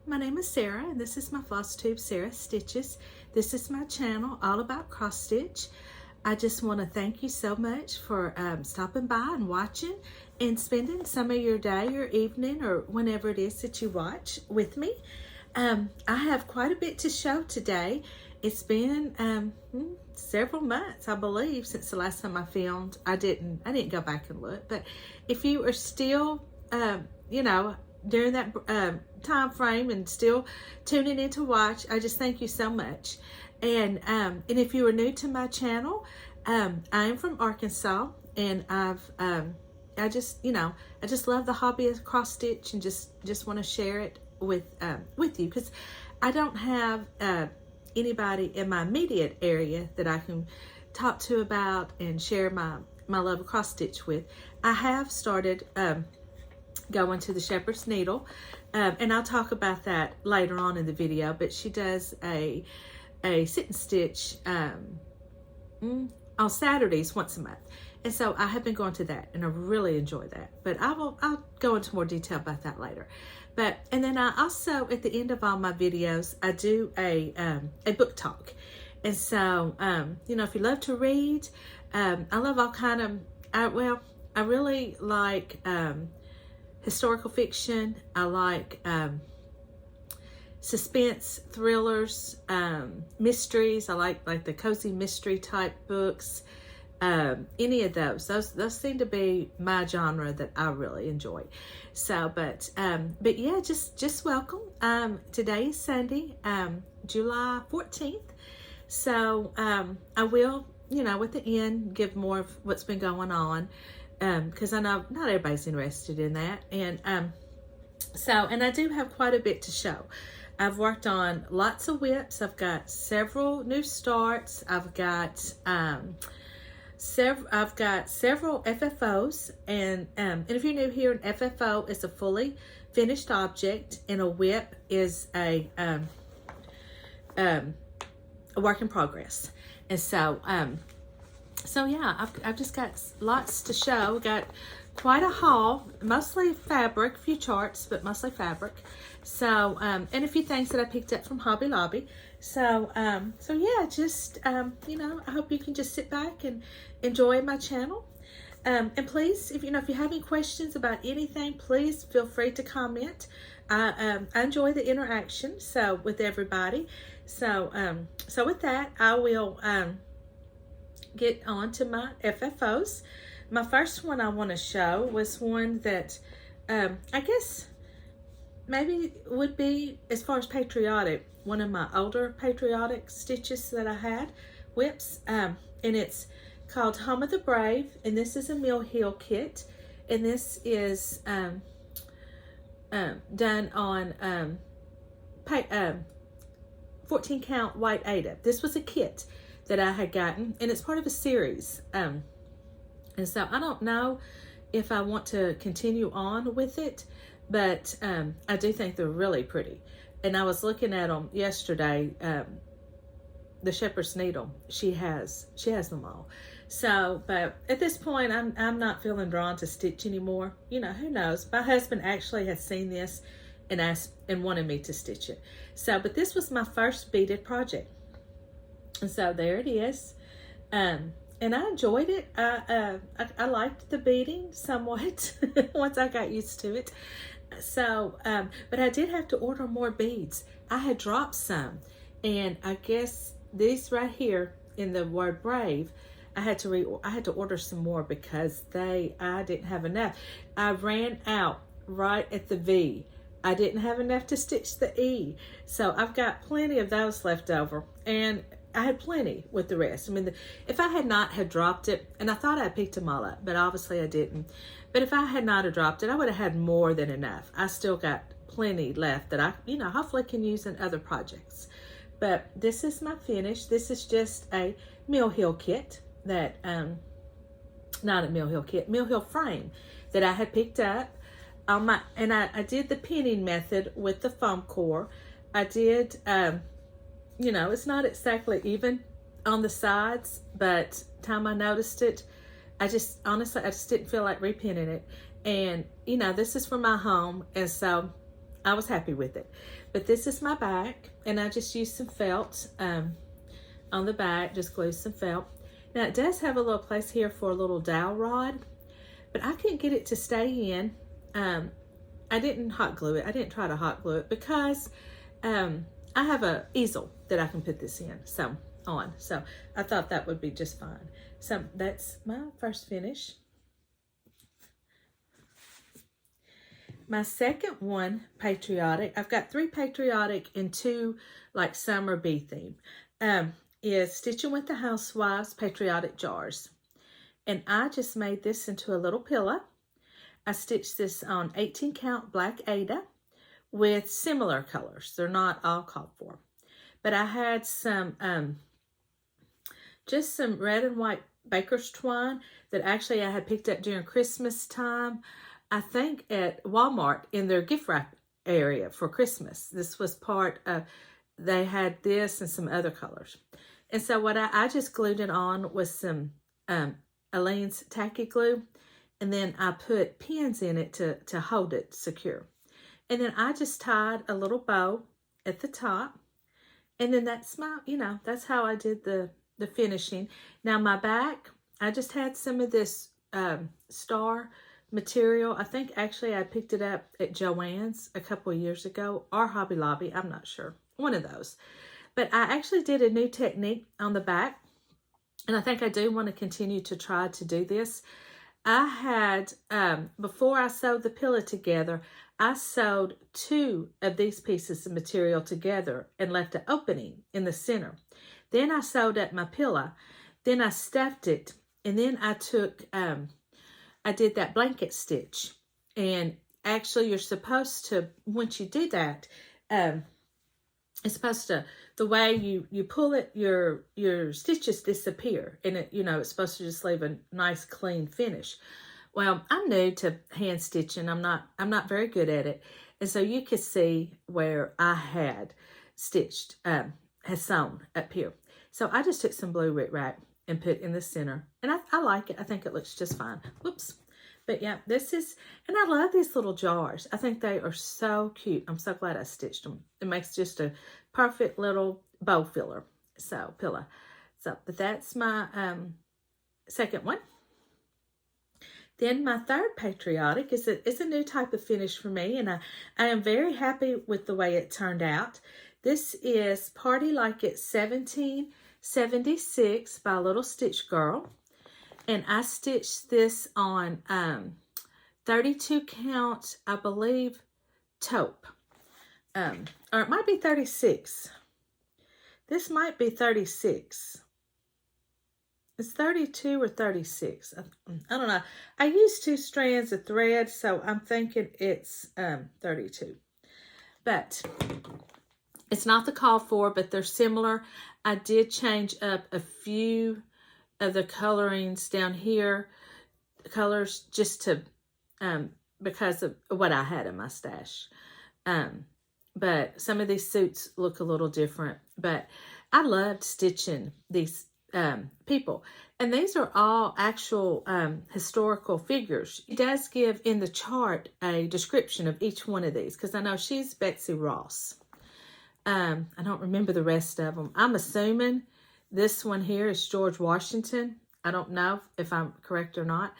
My name is Sarah, and this is my Flosstube Sarah Stitches. This is my channel all about cross stitch. I just want to thank you so much for stopping by and watching and spending some of your day or evening or whenever it is that you watch with me. I have quite a bit to show today. It's been several months, I believe, since the last time I filmed. I didn't go back and look, but if you are still, during that time frame and still tuning in to watch, I just thank you so much. And if you are new to my channel, I am from Arkansas, and I just love the hobby of cross stitch and just want to share it with you, because I don't have anybody in my immediate area that I can talk to about and share my love of cross stitch with. I have started going to the shepherd's needle, and I'll talk about that later on in the video, but she does a sit and stitch on Saturdays once a month, and so I have been going to that, and I really enjoy that, but I'll go into more detail about that later. And then I also, at the end of all my videos, I do a book talk. And so if you love to read, I love all kind of I really like historical fiction. I like suspense, thrillers, mysteries. I like the cozy mystery type books. Any of those seem to be my genre that I really enjoy. So, but yeah, just welcome. Today is Sunday, July 14th. So I will, at the end, give more of what's been going on, because I know not everybody's interested in that. And and I do have quite a bit to show. I've worked on lots of whips. I've got several new starts. I've got several FFOs, and if you're new here, an FFO is a fully finished object, and a whip is a work in progress. And so yeah, I've just got lots to show. Got quite a haul, mostly fabric, a few charts, but mostly fabric. So and a few things that I picked up from Hobby Lobby. So yeah, just I hope you can just sit back and enjoy my channel. And please, if you have any questions about anything, please feel free to comment. I enjoy the interaction with everybody. So with that, I will get on to my FFOs. My first one I want to show was one that I guess maybe would be, as far as Patriotic, one of my older Patriotic stitches that I had, whips, and it's called Home of the Brave, and this is a Mill Hill kit, and this is done on 14 count white Ada. This was a kit that I had gotten, and it's part of a series, and so I don't know if I want to continue on with it, but I do think they're really pretty. And I was looking at them yesterday. The shepherd's needle, she has them all. So, but at this point, I'm not feeling drawn to stitch anymore. Who knows? My husband actually has seen this and asked and wanted me to stitch it. So, but this was my first beaded project, and so there it is. And I enjoyed it. I liked the beading somewhat once I got used to it. So, but I did have to order more beads. I had dropped some, and I guess these right here in the word brave, I had to order some more because I didn't have enough. I ran out right at the V. I didn't have enough to stitch the E. So I've got plenty of those left over, and I had plenty with the rest. I mean, if I had not had dropped it, and I thought I picked them all up, but obviously I didn't. But if I had not have dropped it, I would have had more than enough. I still got plenty left that I, hopefully can use in other projects. But this is my finish. This is just a Mill Hill kit that, not a Mill Hill kit, Mill Hill frame that I had picked up. And I did the pinning method with the foam core. I did, it's not exactly even on the sides, but time I noticed it, honestly, I just didn't feel like repinning it. And, this is for my home. And so I was happy with it. But this is my back, and I just used some felt on the back, just glued some felt. Now it does have a little place here for a little dowel rod, but I couldn't get it to stay in. I didn't hot glue it. I didn't try to hot glue it because I have a easel that I can put this in, so I thought that would be just fine. So that's my first finish. My second one, Patriotic, I've got 3 Patriotic and 2 like summer bee theme, is Stitching with the Housewives Patriotic Jars. And I just made this into a little pillow. I stitched this on 18 count black Aida with similar colors. They're not all called for. But I had some, just some red and white baker's twine that actually I had picked up during Christmas time. I think at Walmart in their gift wrap area for Christmas. This was part of, they had this and some other colors. And so what I just glued it on with some Aleene's tacky glue. And then I put pins in it to hold it secure. And then I just tied a little bow at the top. And then that's my, that's how I did the finishing. Now my back, I just had some of this star material. I think actually I picked it up at Joann's a couple of years ago, or Hobby Lobby, I'm not sure, one of those. But I actually did a new technique on the back, and I think I do want to continue to try to do this. I had, before I sewed the pillow together, I sewed 2 of these pieces of material together and left an opening in the center. Then I sewed up my pillow, then I stuffed it, and then I took, I did that blanket stitch. And actually you're supposed to, once you do that, it's supposed to, the way you pull it, your stitches disappear. And it, it's supposed to just leave a nice clean finish. Well, I'm new to hand stitching. I'm not very good at it. And so you could see where I had stitched, had sewn up here. So I just took some blue Rit-Rac and put in the center. And I like it. I think it looks just fine. Whoops. But yeah, this is, and I love these little jars. I think they are so cute. I'm so glad I stitched them. It makes just a perfect little bow filler. So, pillow. So, but that's my second one. Then my third Patriotic is a new type of finish for me. And I am very happy with the way it turned out. This is Party Like It's 1776 by Little Stitch Girl. And I stitched this on 32 count, I believe, taupe. Or it might be 36. This might be 36. It's 32 or 36. I don't know. I used 2 strands of thread, so I'm thinking it's 32. But it's not the call for, but they're similar. I did change up a few of the colorings down here, the colors, just to, because of what I had in my stash. But some of these suits look a little different, but I loved stitching these people. And these are all actual historical figures. She does give in the chart a description of each one of these, because I know she's Betsy Ross. I don't remember the rest of them. I'm assuming this one here is George Washington. I don't know if I'm correct or not,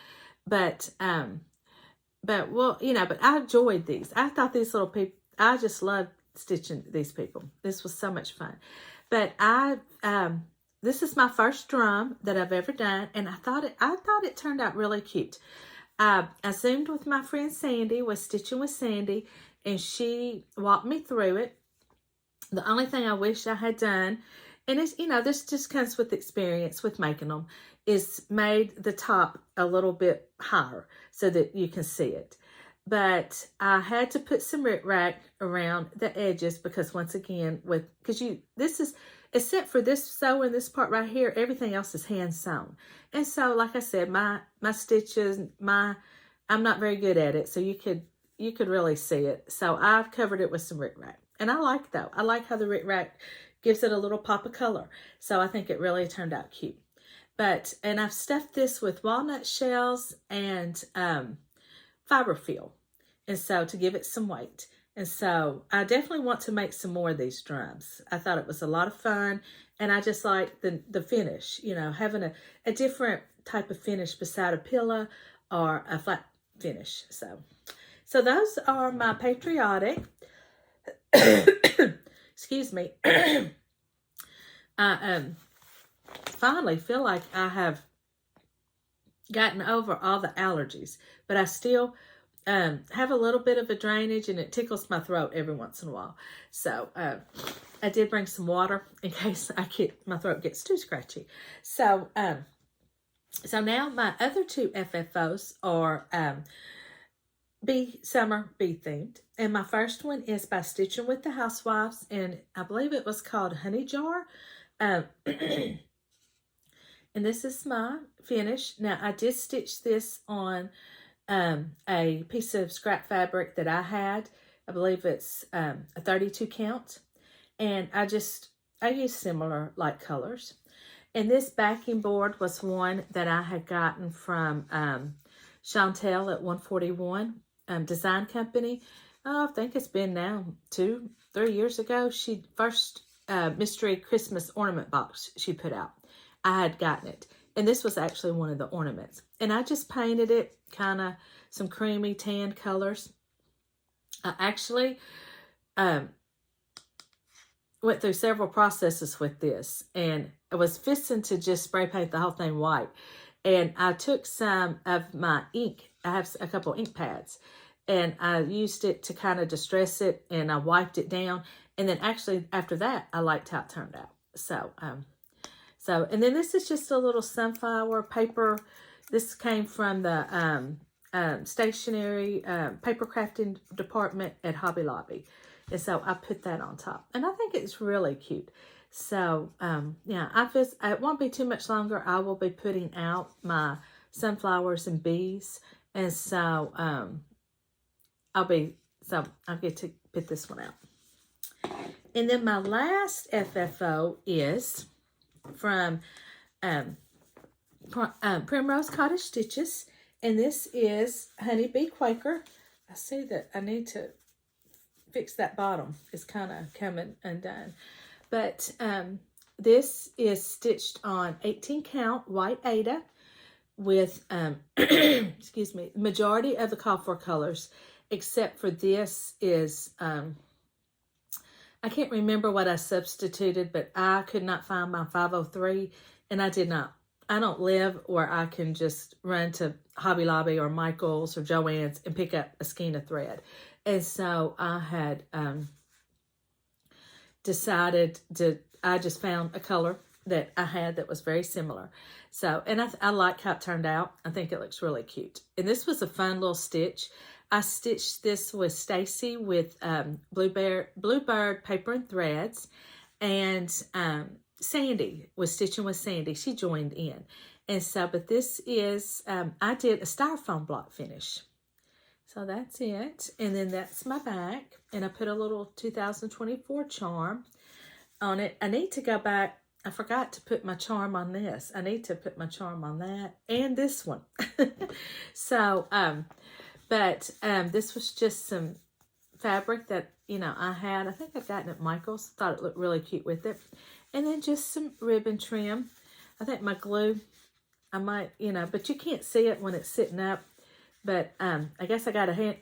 but well, but I enjoyed these. I thought these little people, I just loved stitching these people. This was so much fun. But this is my first drum that I've ever done, and I thought it turned out really cute. I zoomed with my friend Sandy, was stitching with Sandy, and she walked me through it. The only thing I wish I had done, and it's, this just comes with experience with making them, is made the top a little bit higher so that you can see it. But I had to put some Rit-Rac around the edges because, once again, this is, except for this sewing, this part right here, everything else is hand sewn. And so, like I said, my stitches, I'm not very good at it, so you could really see it. So I've covered it with some Rit-Rac. And I like how the Rit-Rac gives it a little pop of color. So I think it really turned out cute. And I've stuffed this with walnut shells and fiberfill. And so to give it some weight. And so I definitely want to make some more of these drums. I thought it was a lot of fun, and I just like the finish, you know, having a different type of finish beside a pillow or a flat finish. So those are my Patriotic. Excuse me. I finally feel like I have gotten over all the allergies, but I still have a little bit of a drainage, and it tickles my throat every once in a while. So I did bring some water in case my throat gets too scratchy. So so now my other two FFOs are summer bee themed, and my first one is by Stitching with the Housewives, and I believe it was called Honey Jar. And this is my finish. Now I did stitch this on a piece of scrap fabric that I had. I believe it's a 32 count, and I used similar light colors. And this backing board was one that I had gotten from Chantel at 141 Design Company. Oh, I think it's been now 2-3 years ago. She first mystery Christmas ornament box she put out. I had gotten it, and this was actually one of the ornaments. And I just painted it kind of some creamy tan colors. I actually went through several processes with this, and I was fixing to just spray paint the whole thing white. And I took some of my ink. I have a couple ink pads, and I used it to kind of distress it, and I wiped it down. And then actually after that, I liked how it turned out. So, and then this is just a little sunflower paper. This came from the stationery paper crafting department at Hobby Lobby. And so I put that on top. And I think it's really cute. So, yeah, it won't be too much longer. I will be putting out my sunflowers and bees. And so, I'll get to put this one out. And then my last FFO is from Primrose Cottage Stitches, and this is Honeybee Quaker. I see that I need to fix that bottom. It's kind of coming undone, but this is stitched on 18 count white Aida with excuse me, majority of the called for colors, except for this is I can't remember what I substituted, but I could not find my 503, and I don't live where I can just run to Hobby Lobby or Michael's or Joann's and pick up a skein of thread. And so I had I just found a color that I had that was very similar. So, and I like how it turned out. I think it looks really cute. And this was a fun little stitch. I stitched this with Stacy with Bluebird Paper and Threads, and Sandy was stitching with Sandy. She joined in. And so, but this is, I did a styrofoam block finish. So that's it. And then that's my back. And I put a little 2024 charm on it. I need to go back. I forgot to put my charm on this. I need to put my charm on that and this one. So, but this was just some fabric that, I had. I think I got it at Michael's. Thought it looked really cute with it. And then just some ribbon trim. I think my glue, I might, but you can't see it when it's sitting up. But I guess I got a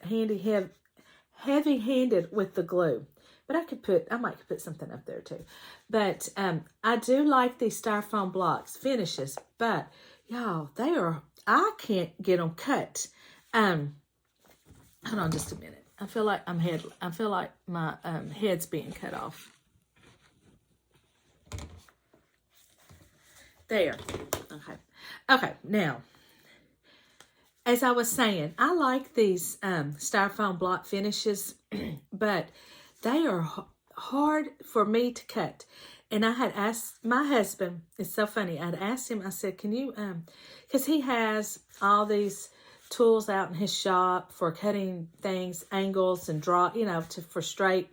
heavy-handed with the glue. But I might put something up there too. But I do like these styrofoam blocks finishes. But y'all, I can't get them cut. Hold on just a minute. I feel like my head's being cut off. There. Okay. Now, as I was saying, I like these styrofoam block finishes, but they are hard for me to cut. And I had asked my husband, it's so funny, I'd asked him, I said, can you, because he has all these tools out in his shop for cutting things, angles, and for straight,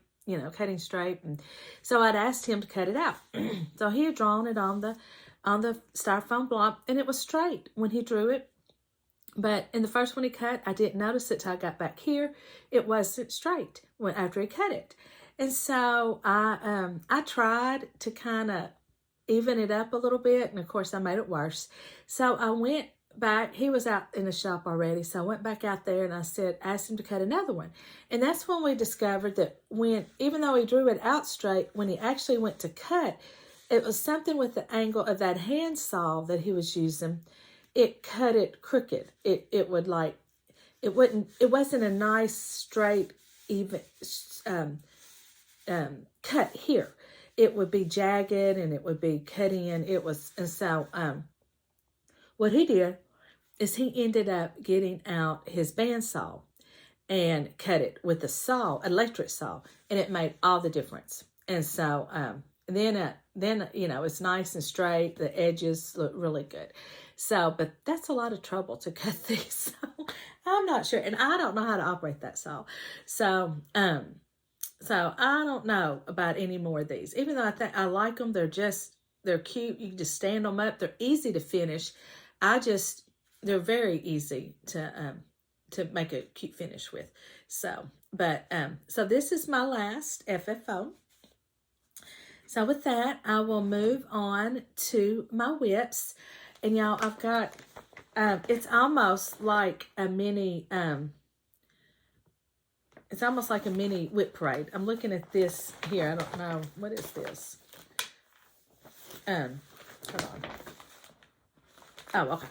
cutting straight. And so I'd asked him to cut it out. So he had drawn it on the styrofoam block, and it was straight when he drew it But in the first one he cut, I didn't notice it till I got back here. It wasn't straight after he cut it. And so I tried to kind of even it up a little bit. And of course I made it worse. So I went back. He was out in the shop already. So I went back out there and asked him to cut another one. And that's when we discovered that even though he drew it out straight, when he actually went to cut, it was something with the angle of that handsaw that he was using. It cut it crooked. It wasn't a nice straight even cut here. It would be jagged and it would be cut in. What he did is he ended up getting out his bandsaw and cut it with a saw, electric saw, and it made all the difference. And so then it's nice and straight. The edges look really good. So, but that's a lot of trouble to cut these. So I'm not sure, and I don't know how to operate that saw. So I don't know about any more of these. Even though I like them, they're cute. You can just stand them up. They're easy to finish. They're very easy to make a cute finish with. So this is my last FFO. So with that, I will move on to my whips. And y'all, I've got, it's almost like a mini, whip parade. I'm looking at this here. I don't know. What is this? Hold on. Oh, okay.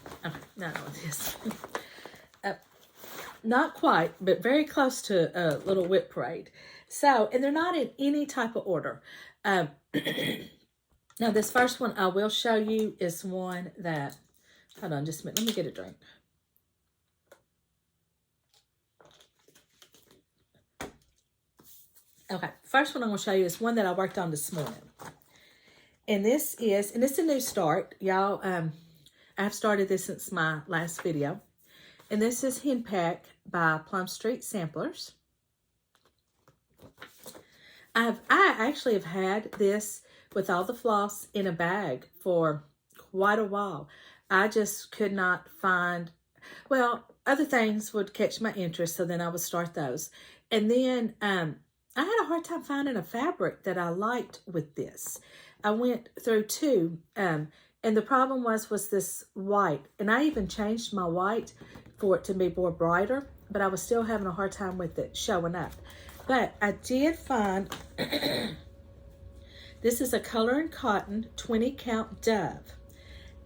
No, it is. Not quite, but very close to a little whip parade. So, and they're not in any type of order. Now, this first one I will show you is one that, hold on just a minute. Let me get a drink. Okay, first one I'm going to show you is one that I worked on this morning. And it's a new start. Y'all, I've started this since my last video. And this is Henpeck by Plum Street Samplers. I actually have had this with all the floss in a bag for quite a while. I just could not find, well, other things would catch my interest, so then I would start those. And then I had a hard time finding a fabric that I liked with this. I went through two, and the problem was this white. And I even changed my white for it to be more brighter, but I was still having a hard time with it showing up. But I did find, this is a Color and Cotton 20 count Dove.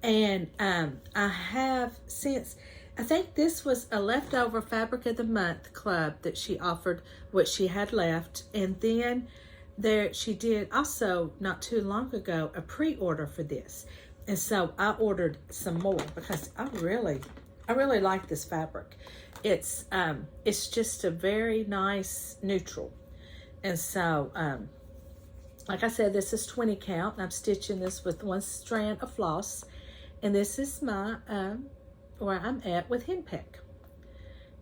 And I have since, I think this was a leftover Fabric of the Month club that she offered what she had left. And then she did also not too long ago a pre-order for this. And so I ordered some more because I really like this fabric. It's just a very nice neutral. And so, like I said, this is 20 count. And I'm stitching this with one strand of floss. And this is my, where I'm at with Henpeck.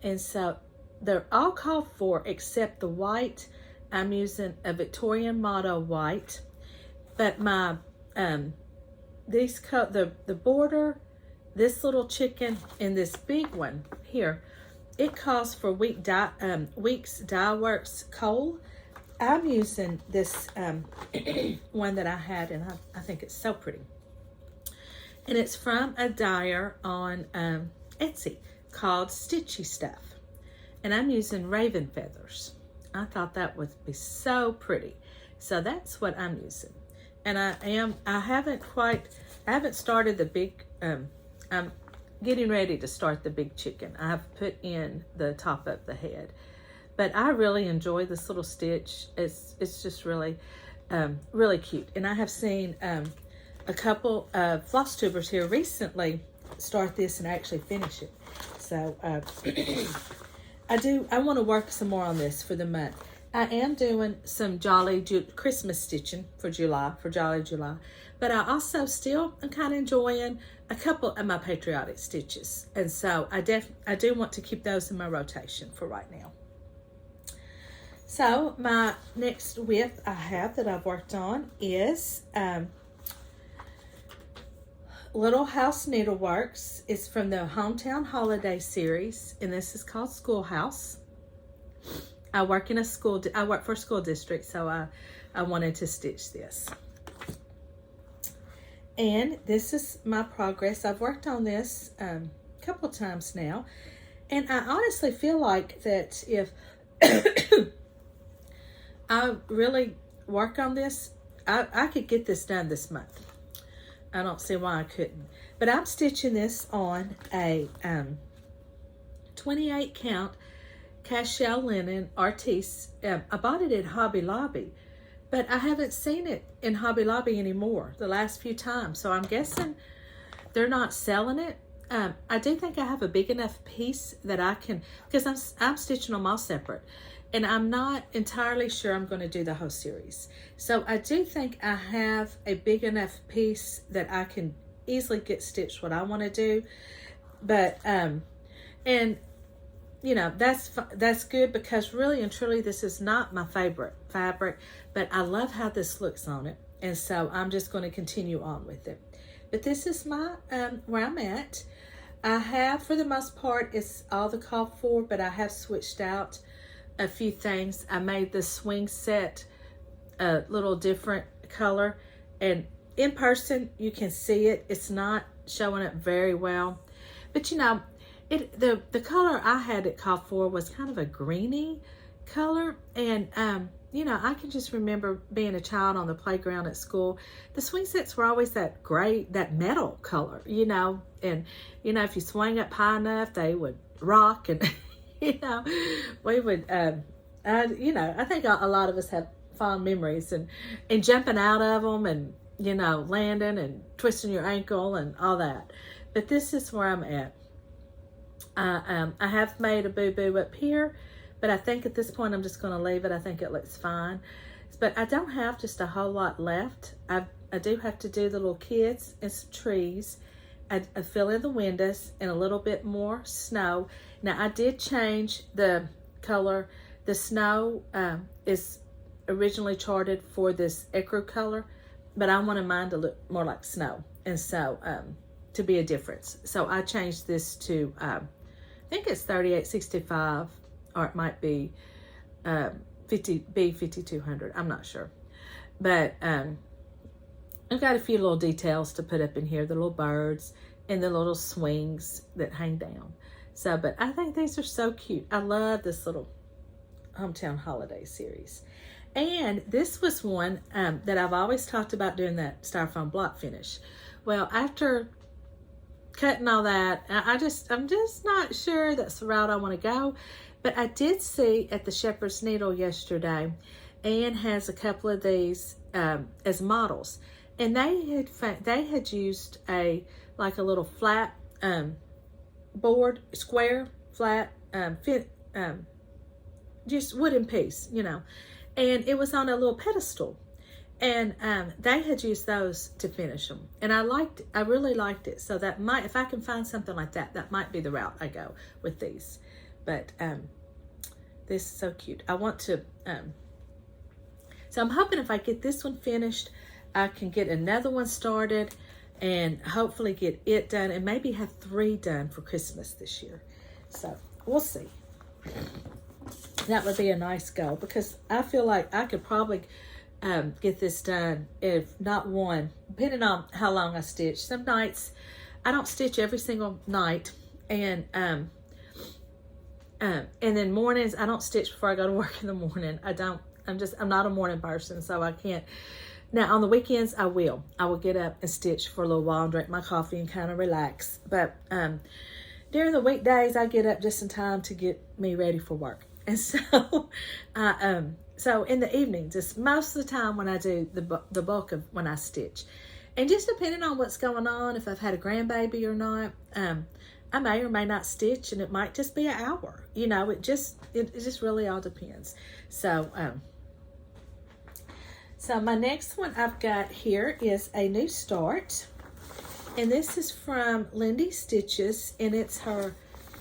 And so they're all called for except the white. I'm using a Victorian Motto white. But my, the border, this little chicken, and this big one here, it calls for Weeks Dye Works Coal. I'm using this one that I had, and I think it's so pretty. And it's from a dyer on Etsy called Stitchy Stuff. And I'm using raven feathers. I thought that would be so pretty. So that's what I'm using. And I haven't started the big, I'm getting ready to start the big chicken. I've put in the top of the head. But I really enjoy this little stitch. It's just really, really cute. And I have seen a couple of Flosstubers here recently start this and actually finish it. So I want to work some more on this for the month. I am doing some Jolly Christmas stitching for Jolly July. But I also still am kind of enjoying a couple of my Patriotic stitches. And so I do want to keep those in my rotation for right now. So my next whip I have that I've worked on is Little House Needleworks. It's from the Hometown Holiday series, and this is called Schoolhouse. I work for a school district, so I wanted to stitch this. And this is my progress. I've worked on this a couple times now, and I honestly feel like that if I really work on this, I could get this done this month. I don't see why I couldn't. But I'm stitching this on a 28 count cashel linen artiste. I bought it at Hobby Lobby, but I haven't seen it in Hobby Lobby anymore the last few times. So I'm guessing they're not selling it. I do think I have a big enough piece that I can, because I'm stitching them all separate. And I'm not entirely sure I'm going to do the whole series. So I do think I have a big enough piece that I can easily get stitched what I want to do. But, and, you know, that's good, because really and truly this is not my favorite fabric, but I love how this looks on it. And so I'm just going to continue on with it. But this is my, where I'm at. I have, for the most part, it's all the called for, but I have switched out a few things. I made the swing set a little different color, and in person you can see it. It's not showing up very well, but you know, the color I had it called for was kind of a greeny color, and you know, I can just remember being a child on the playground at school. The swing sets were always that gray, that metal color, you know, and you know, if you swung up high enough, they would rock, and you know, we would, you know, I think a lot of us have fond memories and jumping out of them, and, you know, landing and twisting your ankle and all that. But this is where I'm at. I have made a boo-boo up here, but I think at this point I'm just going to leave it. I think it looks fine. But I don't have just a whole lot left. I do have to do the little kids and some trees. I fill in the windows and a little bit more snow. Now, I did change the color. The snow is originally charted for this ecru color, but I wanted mine to look more like snow, and so to be a difference. So I changed this to, I think it's 3865, or it might be 5200. I'm not sure. But I've got a few little details to put up in here, the little birds and the little swings that hang down. So, but I think these are so cute. I love this little Hometown Holiday series. And this was one that I've always talked about doing, that styrofoam block finish. Well, after cutting all that, I'm just not sure that's the route I want to go. But I did see at the Shepherd's Needle yesterday, Anne has a couple of these as models. And they had used a little flat board, square, flat, just wooden piece, you know, and it was on a little pedestal, and they had used those to finish them, and I really liked it. So that might, if I can find something like that, that might be the route I go with these. But this is so cute. I want to, so I'm hoping if I get this one finished, I can get another one started and hopefully get it done, and maybe have 3 done for Christmas this year. So we'll see. That would be a nice goal, because I feel like I could probably get this done, if not one, depending on how long I stitch. Some nights I don't stitch every single night, and then mornings I don't stitch before I go to work in the morning. I'm not a morning person, so I can't. Now, on the weekends, I will get up and stitch for a little while and drink my coffee and kind of relax. But during the weekdays, I get up just in time to get me ready for work. And so, so in the evenings, it's most of the time when I do the bulk of when I stitch. And just depending on what's going on, if I've had a grandbaby or not, I may or may not stitch, and it might just be an hour. You know, it just really all depends. So, so my next one I've got here is a new start, and this is from Lindy Stitches, and it's her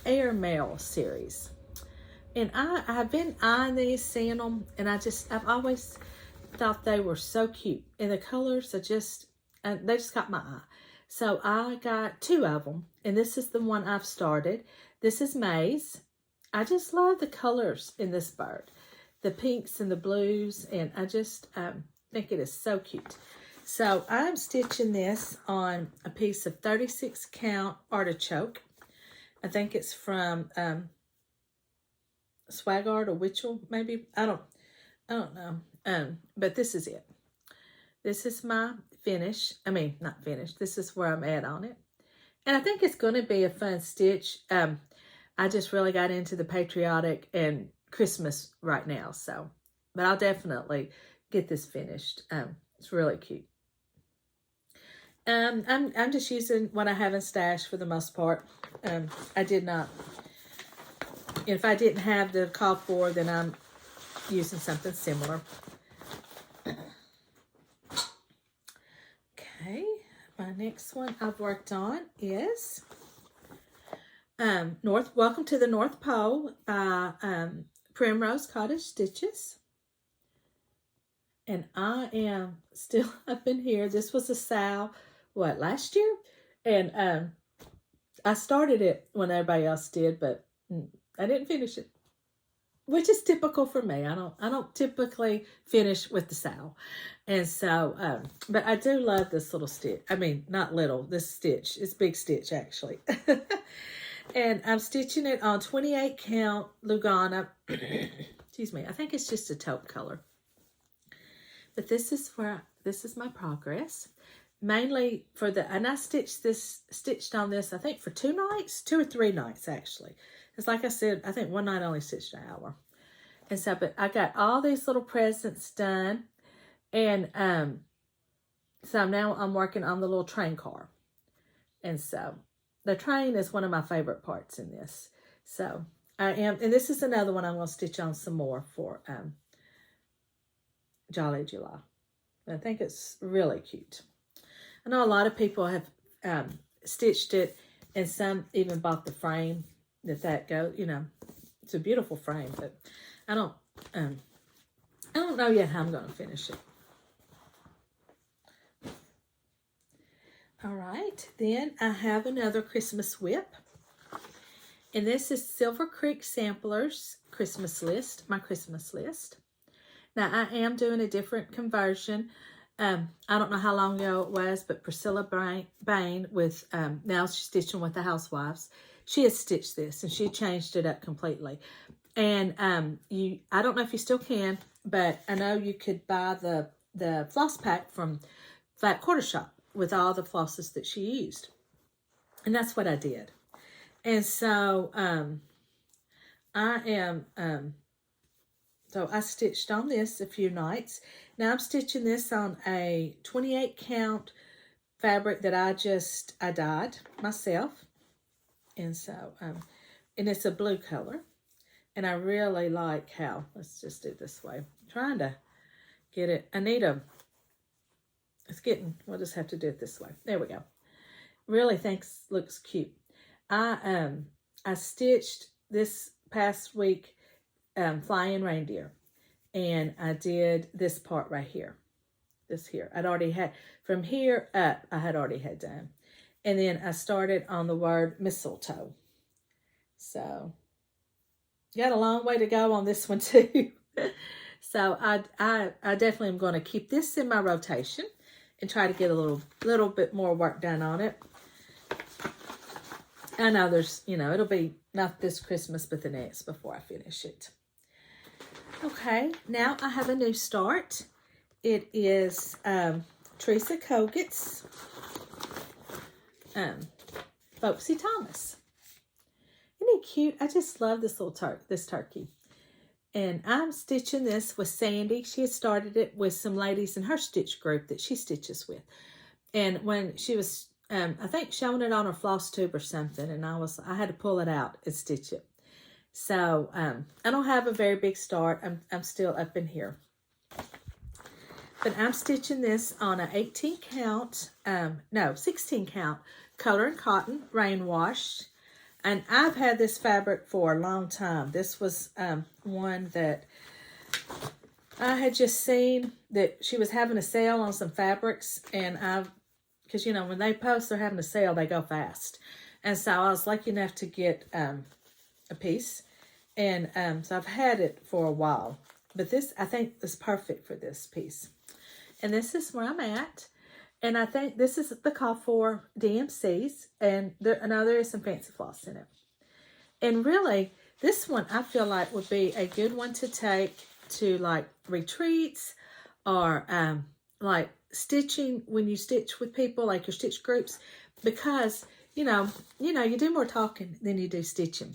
Airmail series. And I've been eyeing these, seeing them, and I've always thought they were so cute, and the colors are they just got my eye. So I got 2 of them, and this is the one I've started. This is Maize. I just love the colors in this bird, the pinks and the blues, and I just think it is so cute. So I'm stitching this on a piece of 36 count artichoke. I think it's from Swagart or Witchell, maybe. I don't know. But this is it. This is my finish. I mean, not finished. This is where I'm at on it. And I think it's going to be a fun stitch. I just really got into the Patriotic and Christmas right now. So, but I'll definitely get this finished. It's really cute. I'm just using what I have in stash for the most part. I did not, if I didn't have the call for, then I'm using something similar. Okay, my next one I've worked on is Welcome to the North Pole by Primrose Cottage Stitches. And I am still up in here. This was a sow, last year? And I started it when everybody else did, but I didn't finish it, which is typical for me. I don't typically finish with the sow. And so, but I do love this little stitch. I mean, not little, this stitch. It's big stitch, actually. And I'm stitching it on 28 count Lugana. Excuse me. I think it's just a taupe color. But this is my progress. Mainly for and I stitched on this, I think for 2 nights, 2 or 3 nights, actually. It's like I said, I think one night I only stitched an hour. And so, but I got all these little presents done. And so now I'm working on the little train car. And so the train is one of my favorite parts in this. So I am, and this is another one I'm going to stitch on some more for Jolly July. I think it's really cute. I know a lot of people have stitched it, and some even bought the frame that goes, it's a beautiful frame, but I don't know yet how I'm going to finish it. All right, then I have another Christmas whip. And this is Silver Creek Samplers Christmas list, my Christmas list. Now, I am doing a different conversion. I don't know how long ago it was, but Priscilla Bain with, now she's stitching with the Housewives. She has stitched this, and she changed it up completely. And I don't know if you still can, but I know you could buy the floss pack from Flat Quarter Shop with all the flosses that she used. And that's what I did. And so so I stitched on this a few nights. Now I'm stitching this on a 28 count fabric that I dyed myself. And so, and it's a blue color. And I really like how, let's just do it this way. I'm trying to get it. We'll just have to do it this way. There we go. Really looks cute. I stitched this past week Flying Reindeer, and I did this part right here. This here. I'd already had, from here up, I had already had done. And then I started on the word mistletoe. So, got a long way to go on this one too. So I definitely am going to keep this in my rotation and try to get a little bit more work done on it. I know there's, it'll be not this Christmas, but the next before I finish it. Okay, now I have a new start. It is Teresa Koget's Folksy Thomas. Isn't he cute? I just love this little turkey. And I'm stitching this with Sandy. She had started it with some ladies in her stitch group that she stitches with. And when she was, I think, showing it on her Flosstube or something, and I had to pull it out and stitch it. So I don't have a very big start. I'm still up in here. But I'm stitching this on an 16 count color and cotton rain wash. And I've had this fabric for a long time. This was one that I had just seen that she was having a sale on some fabrics, and because, you know, when they post they're having a sale, they go fast. And so I was lucky enough to get a piece. And so I've had it for a while. But this, I think, is perfect for this piece. And this is where I'm at. And I think this is the call for DMCs. And I know there is some fancy floss in it. And really, this one I feel like would be a good one to take to like retreats or like stitching when you stitch with people, like your stitch groups, because you do more talking than you do stitching.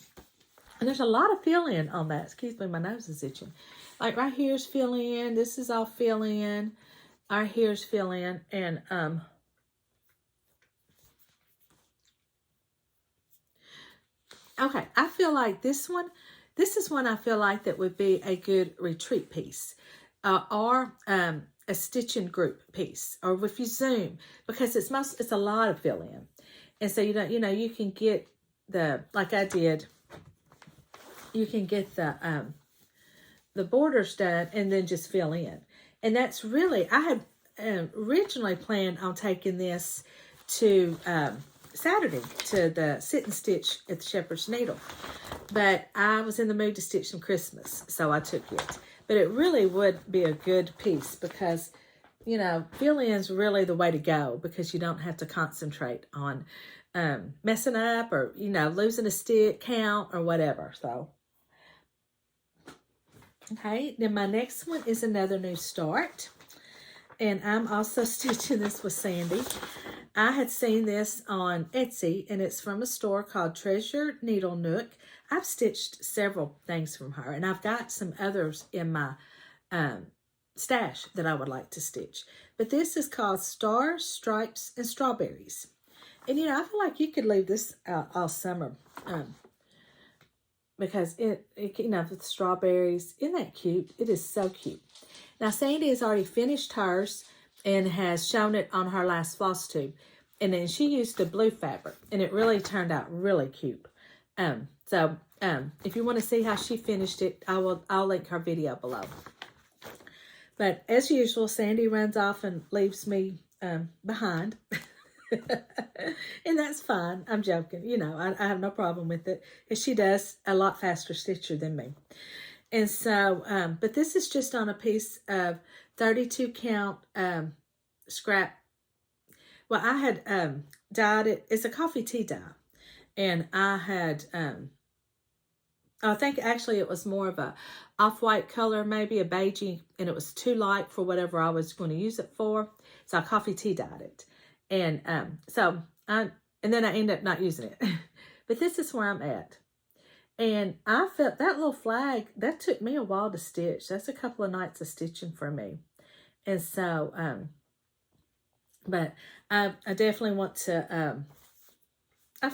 And there's a lot of fill in on that. Excuse me, my nose is itching. Like right here's fill in. This is all fill in. Our here's fill in. And okay, I feel like this is one I feel like that would be a good retreat piece. Or a stitching group piece, or if you zoom, because it's a lot of fill in. And so you can get like I did, you can get the borders done and then just fill in. And that's really, I had originally planned on taking this to Saturday to the sit and stitch at the Shepherd's Needle. But I was in the mood to stitch some Christmas, so I took it. But it really would be a good piece because, fill-in's really the way to go because you don't have to concentrate on messing up or, losing a stick count or whatever. So, okay. Then my next one is another new start. And I'm also stitching this with Sandy. I had seen this on Etsy, and it's from a store called Treasure Needle Nook. I've stitched several things from her, and I've got some others in my stash that I would like to stitch. But this is called Stars, Stripes, and Strawberries. And, I feel like you could leave this out all summer because it with strawberries, isn't that cute? It is so cute. Now, Sandy has already finished hers and has shown it on her last Flosstube. And then she used the blue fabric, and it really turned out really cute. So if you want to see how she finished it, I'll link her video below. But as usual, Sandy runs off and leaves me behind. And that's fine. I'm joking. I have no problem with it. Because she does a lot faster stitcher than me. And so, but this is just on a piece of 32 count scrap. Well, I had dyed it. It's a coffee tea dye. And I had, I think actually it was more of a off-white color, maybe a beigey, and it was too light for whatever I was going to use it for. So I coffee tea dyed it. And and then I ended up not using it. But this is where I'm at. And I felt that little flag, that took me a while to stitch. That's a couple of nights of stitching for me. And so, but I definitely want to,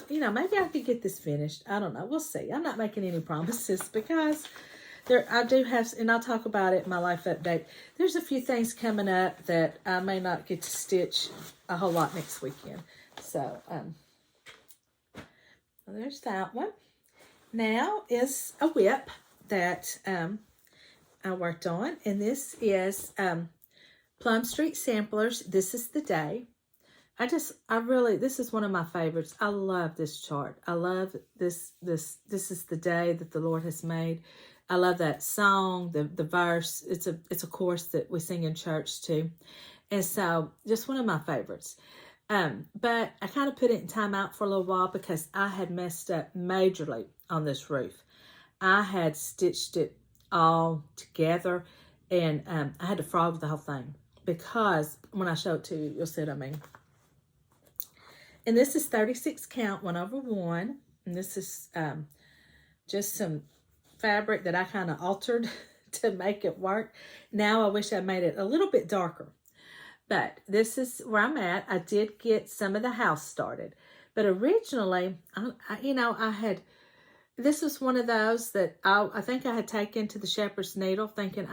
maybe I could get this finished. I don't know. We'll see. I'm not making any promises because I do have, and I'll talk about it in my life update. There's a few things coming up that I may not get to stitch a whole lot next weekend. So, well, there's that one. Now is a whip that I worked on, and this is Plum Street Samplers. This is the day. This is one of my favorites. I love this chart. I love this is the day that the Lord has made. I love that song, the verse. It's a chorus that we sing in church too. And so just one of my favorites. But I kind of put it in timeout for a little while because I had messed up majorly on this roof. I had stitched it all together, and I had to frog the whole thing because when I show it to you, you'll see what I mean. And this is 36 count 1/1, and this is just some fabric that I kind of altered to make it work. Now I wish I made it a little bit darker. But this is where I'm at. I did get some of the house started. But originally, this was one of those that I think I had taken to the Shepherd's Needle thinking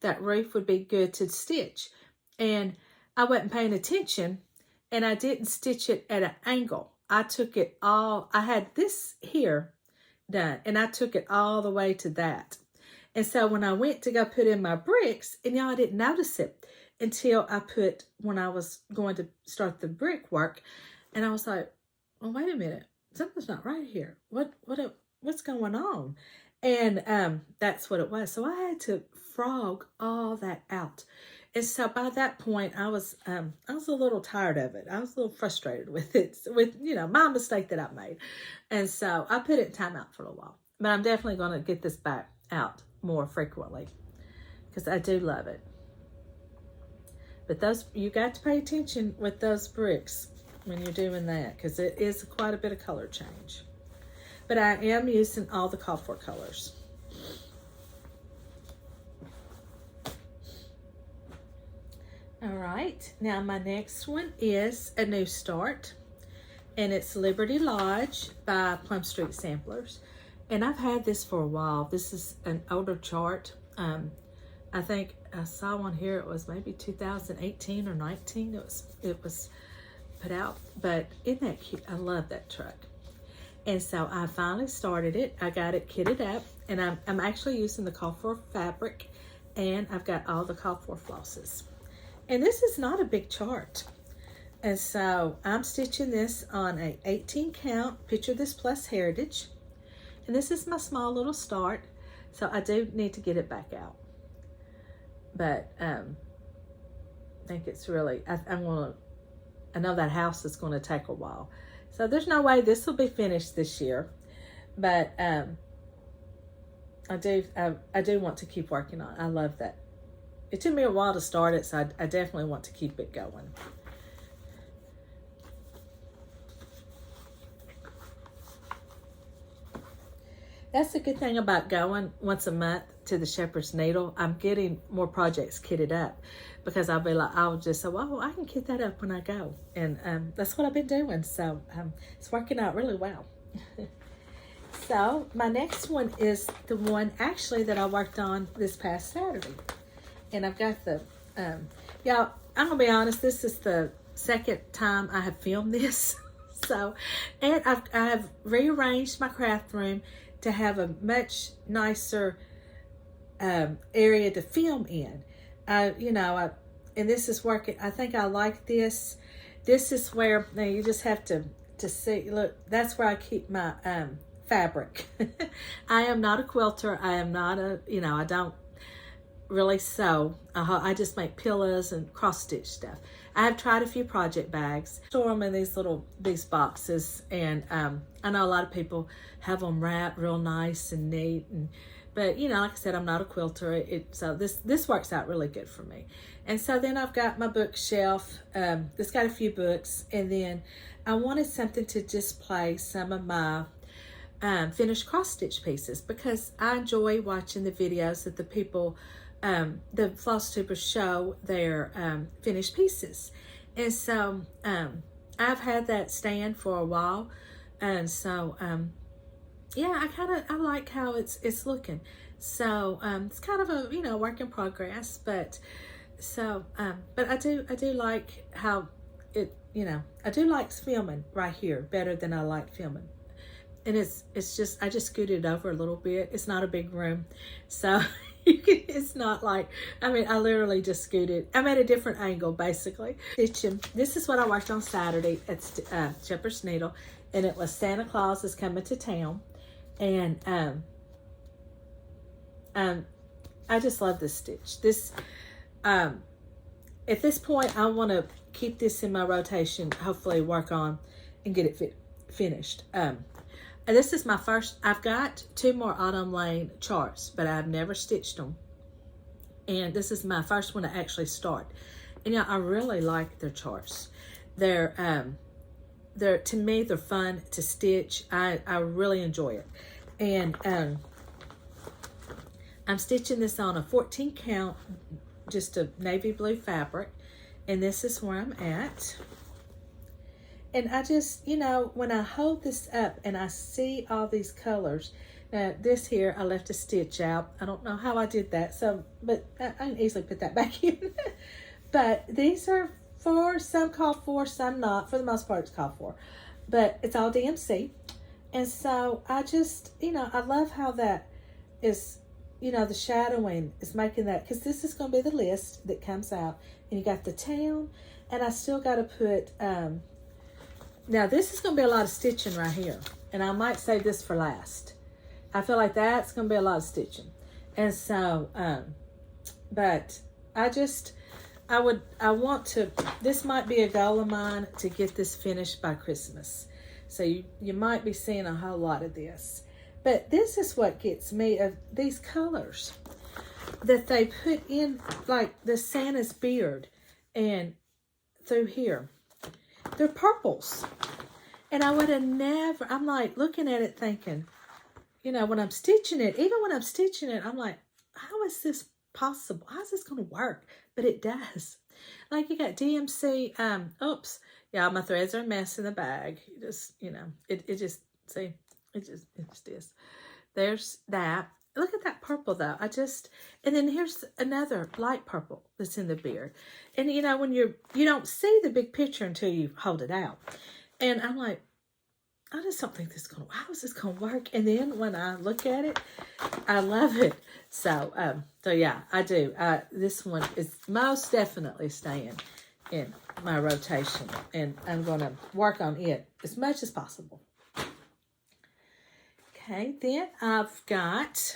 that roof would be good to stitch. And I wasn't paying attention, and I didn't stitch it at an angle. I had this here done, and I took it all the way to that. And so when I went to go put in my bricks, and y'all didn't notice it, until I put, when I was going to start the brickwork, and I was like, well, wait a minute, something's not right here. What's going on? And that's what it was. So I had to frog all that out. And so by that point, I was a little tired of it. I was a little frustrated with it, with, you know, my mistake that I made. And so I put it in timeout for a while. But I'm definitely going to get this back out more frequently because I do love it. But those, you got to pay attention with those bricks when you're doing that, because it is quite a bit of color change. But I am using all the called for colors. All right, now my next one is a new start, and it's Liberty Lodge by Plum Street Samplers. And I've had this for a while. This is an older chart. I think I saw one here. It was maybe 2018 or 19. It was put out. But isn't that cute? I love that truck. And so I finally started it. I got it kitted up, and I'm actually using the call for fabric, and I've got all the call for flosses. And this is not a big chart. And so I'm stitching this on a 18 count Picture This Plus Heritage. And this is my small little start. So I do need to get it back out. But I think it's really, I know that house is going to take a while. So there's no way this will be finished this year. But I do want to keep working on it. I love that. It took me a while to start it, so I definitely want to keep it going. That's the good thing about going once a month to the Shepherd's Needle. I'm getting more projects kitted up because I'll just say, well, I can kit that up when I go. And that's what I've been doing. So it's working out really well. So my next one is the one actually that I worked on this past Saturday. And I've got the, y'all, I'm going to be honest, this is the second time I have filmed this. So, and I have rearranged my craft room to have a much nicer area to film in. And this is working. I think I like this. This is where, now you just have to see, look, that's where I keep my fabric. I am not a quilter. I am not I don't really sew. I just make pillows and cross stitch stuff. I have tried a few project bags, store them in these boxes, and I know a lot of people have them wrapped real nice and neat, but like I said, I'm not a quilter. So this works out really good for me. And so then I've got my bookshelf that's got a few books, and then I wanted something to display some of my finished cross stitch pieces, because I enjoy watching the videos that the people the Flosstubers show their finished pieces. And so I've had that stand for a while, and so yeah, I like how it's looking. So it's kind of a work in progress, but so but I do like how it I do like filming right here better than I like filming. And it's just, I just scooted it over a little bit. It's not a big room, so it's not like, I literally just scooted. I'm at a different angle, basically. This is what I worked on Saturday at Shepherd's Needle, and it was Santa Claus is Coming to Town. And I just love this stitch. This, at this point, I want to keep this in my rotation, hopefully work on and get it finished. And this is my first, I've got 2 more Autumn Lane charts, but I've never stitched them. And this is my first one to actually start. And I really like their charts. They're to me, they're fun to stitch. I really enjoy it. And I'm stitching this on a 14 count, just a navy blue fabric. And this is where I'm at. And I just, when I hold this up and I see all these colors, now this here, I left a stitch out. I don't know how I did that, but I can easily put that back in. But these are for, some called for, some not. For the most part, it's called for. But it's all DMC. And so I just, I love how that is you know, the shadowing is making that, because this is going to be the list that comes out. And you got the town, and I still got to put, now this is going to be a lot of stitching right here. And I might save this for last. I feel like that's going to be a lot of stitching. And so, but I want to, this might be a goal of mine to get this finished by Christmas. So you might be seeing a whole lot of this. But this is what gets me, of these colors that they put in, like the Santa's beard and through here. They're purples. And I would have never, I'm like looking at it thinking, you know, when I'm stitching it, even when I'm stitching it, I'm like, how is this possible? How is this going to work? But it does. Like you got DMC, oops. Yeah, my threads are a mess in the bag. You just, you know, it just, see, it just is. There's that. Look at that purple though. And then here's another light purple that's in the beard. And you know, when you don't see the big picture until you hold it out. And I'm like, I just don't think this is going to, how is this going to work? And then when I look at it, I love it. So, yeah, I do. This one is most definitely staying in my rotation. And I'm going to work on it as much as possible. Okay, then I've got,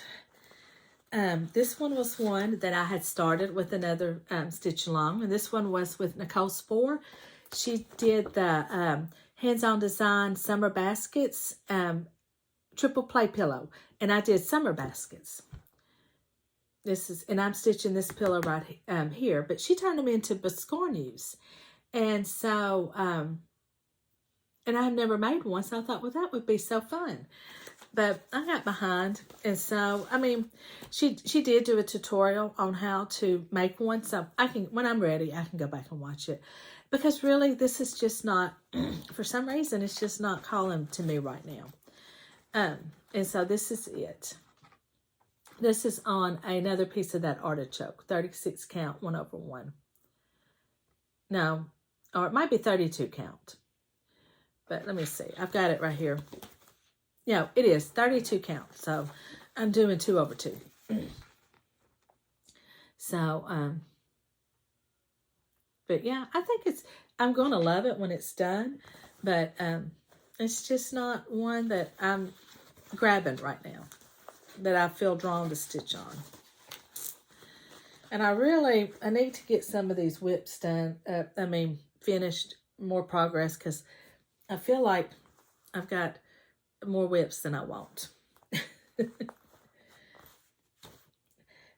this one was one that I had started with another stitch along. And this one was with Nicole Spohr. She did the hands-on design summer baskets, triple play pillow. And I did summer baskets. And I'm stitching this pillow right here. But she turned them into biscornues. And so, and I've never made one. So I thought, well, that would be so fun. But I got behind. And so, I mean, she did do a tutorial on how to make one. So I can, when I'm ready, I can go back and watch it. Because really, this is just not, for some reason, it's just not calling to me right now. And so this is it. This is on another piece of that artichoke, 36 count, 1/1. No, or it might be 32 count. But let me see. I've got it right here. No, it is 32 count. So I'm doing 2/2. So, but yeah, I think I'm going to love it when it's done. But it's just not one that I'm grabbing right now, that I feel drawn to stitch on. And I need to get some of these whips done, finished, more progress, because I feel like I've got more whips than I want.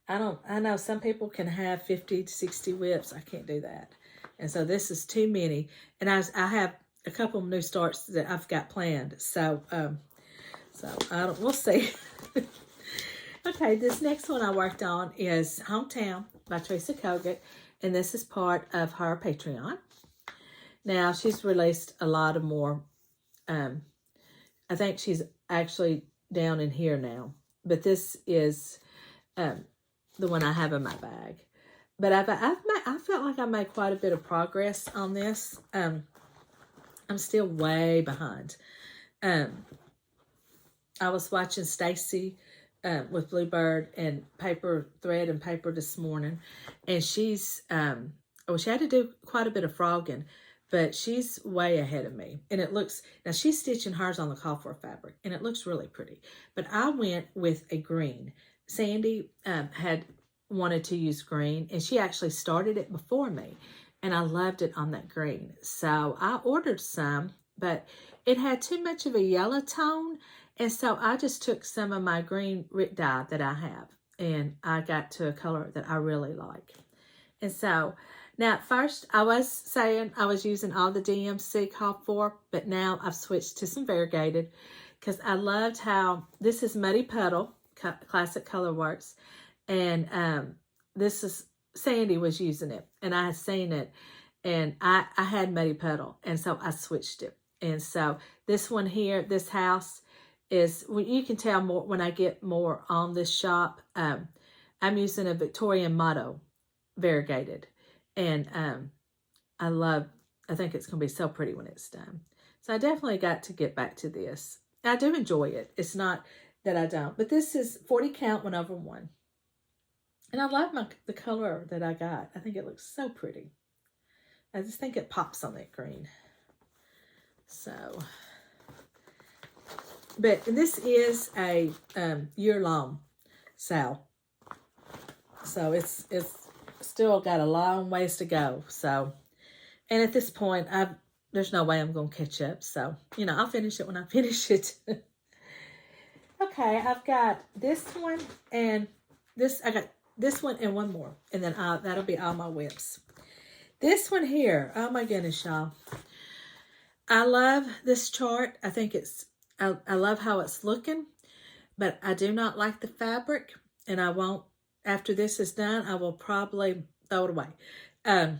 I know some people can have 50 to 60 whips. I can't do that. And so this is too many. And I have a couple of new starts that I've got planned. So, we'll see. Okay, this next one I worked on is Hometown by Teresa Kogut. And this is part of her Patreon. Now, she's released a lot of more. I think she's actually down in here now. But this is the one I have in my bag. But I felt like I made quite a bit of progress on this. I'm still way behind. I was watching Stacy with Bluebird and Thread and Paper this morning. And she's, she had to do quite a bit of frogging. But she's way ahead of me. And it looks, now she's stitching hers on the call for fabric. And it looks really pretty. But I went with a green. Sandy had wanted to use green. And she actually started it before me. And I loved it on that green. So I ordered some. But it had too much of a yellow tone. And so I just took some of my green Rick dye that I have. And I got to a color that I really like. And so, now at first I was saying I was using all the DMC call for, but now I've switched to some variegated because I loved how this is Muddy Puddle, Classic Colorworks. And this is, Sandy was using it and I had seen it and I had Muddy Puddle. And so I switched it. And so this one here, this house is, you can tell more when I get more on this shop. I'm using a Victorian Motto variegated. And I think it's going to be so pretty when it's done. So I definitely got to get back to this. I do enjoy it. It's not that I don't. But this is 40 count 1/1. And I love the color that I got. I think it looks so pretty. I just think it pops on that green. So, but this is a year-long sale. So it's still got a long ways to go. So, and at this point, there's no way I'm going to catch up. So, you know, I'll finish it when I finish it. Okay, I've got this one and this. I got this one and one more. And then that'll be all my whips. This one here, oh my goodness, y'all. I love this chart. I think I love how it's looking. But I do not like the fabric. And I won't, after this is done, I will probably throw it away. I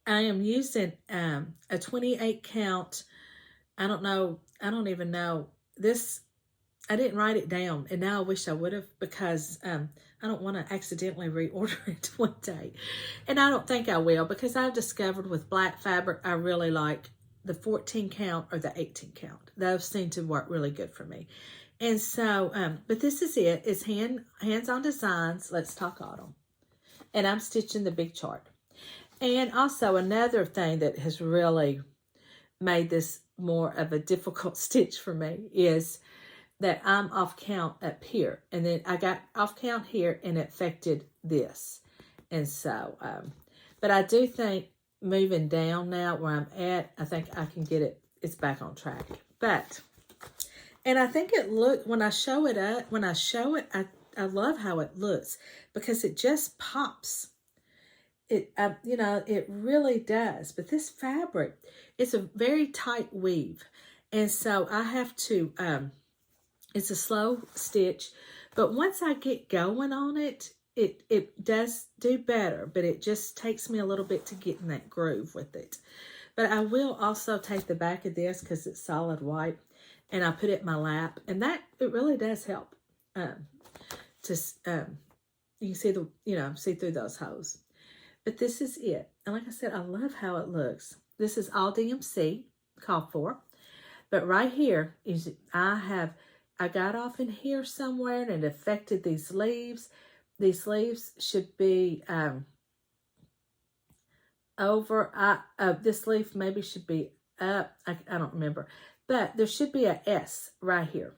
am using a 28 count. I don't even know. This, I didn't write it down. And now I wish I would have, because I don't want to accidentally reorder it one day. And I don't think I will, because I've discovered with black fabric, I really like the 14 count or the 18 count. Those seem to work really good for me. And so, but this is it. It's hands-on designs. Let's talk autumn. And I'm stitching the big chart. And also another thing that has really made this more of a difficult stitch for me is that I'm off count up here. And then I got off count here and it affected this. And so, but I do think moving down now where I'm at, I think I can get it's back on track. But, and I think when I show it, I love how it looks because it just pops. You know, it really does. But this fabric, it's a very tight weave. And so I have to, it's a slow stitch. But once I get going on it, it does do better. But it just takes me a little bit to get in that groove with it. But I will also take the back of this because it's solid white. And I put it in my lap. And it really does help. You can see through those holes. But this is it. And like I said, I love how it looks. This is all DMC, called for. But right here, I got off in here somewhere and it affected these leaves. These leaves should be over. This leaf maybe should be up. I don't remember. But there should be a S right here.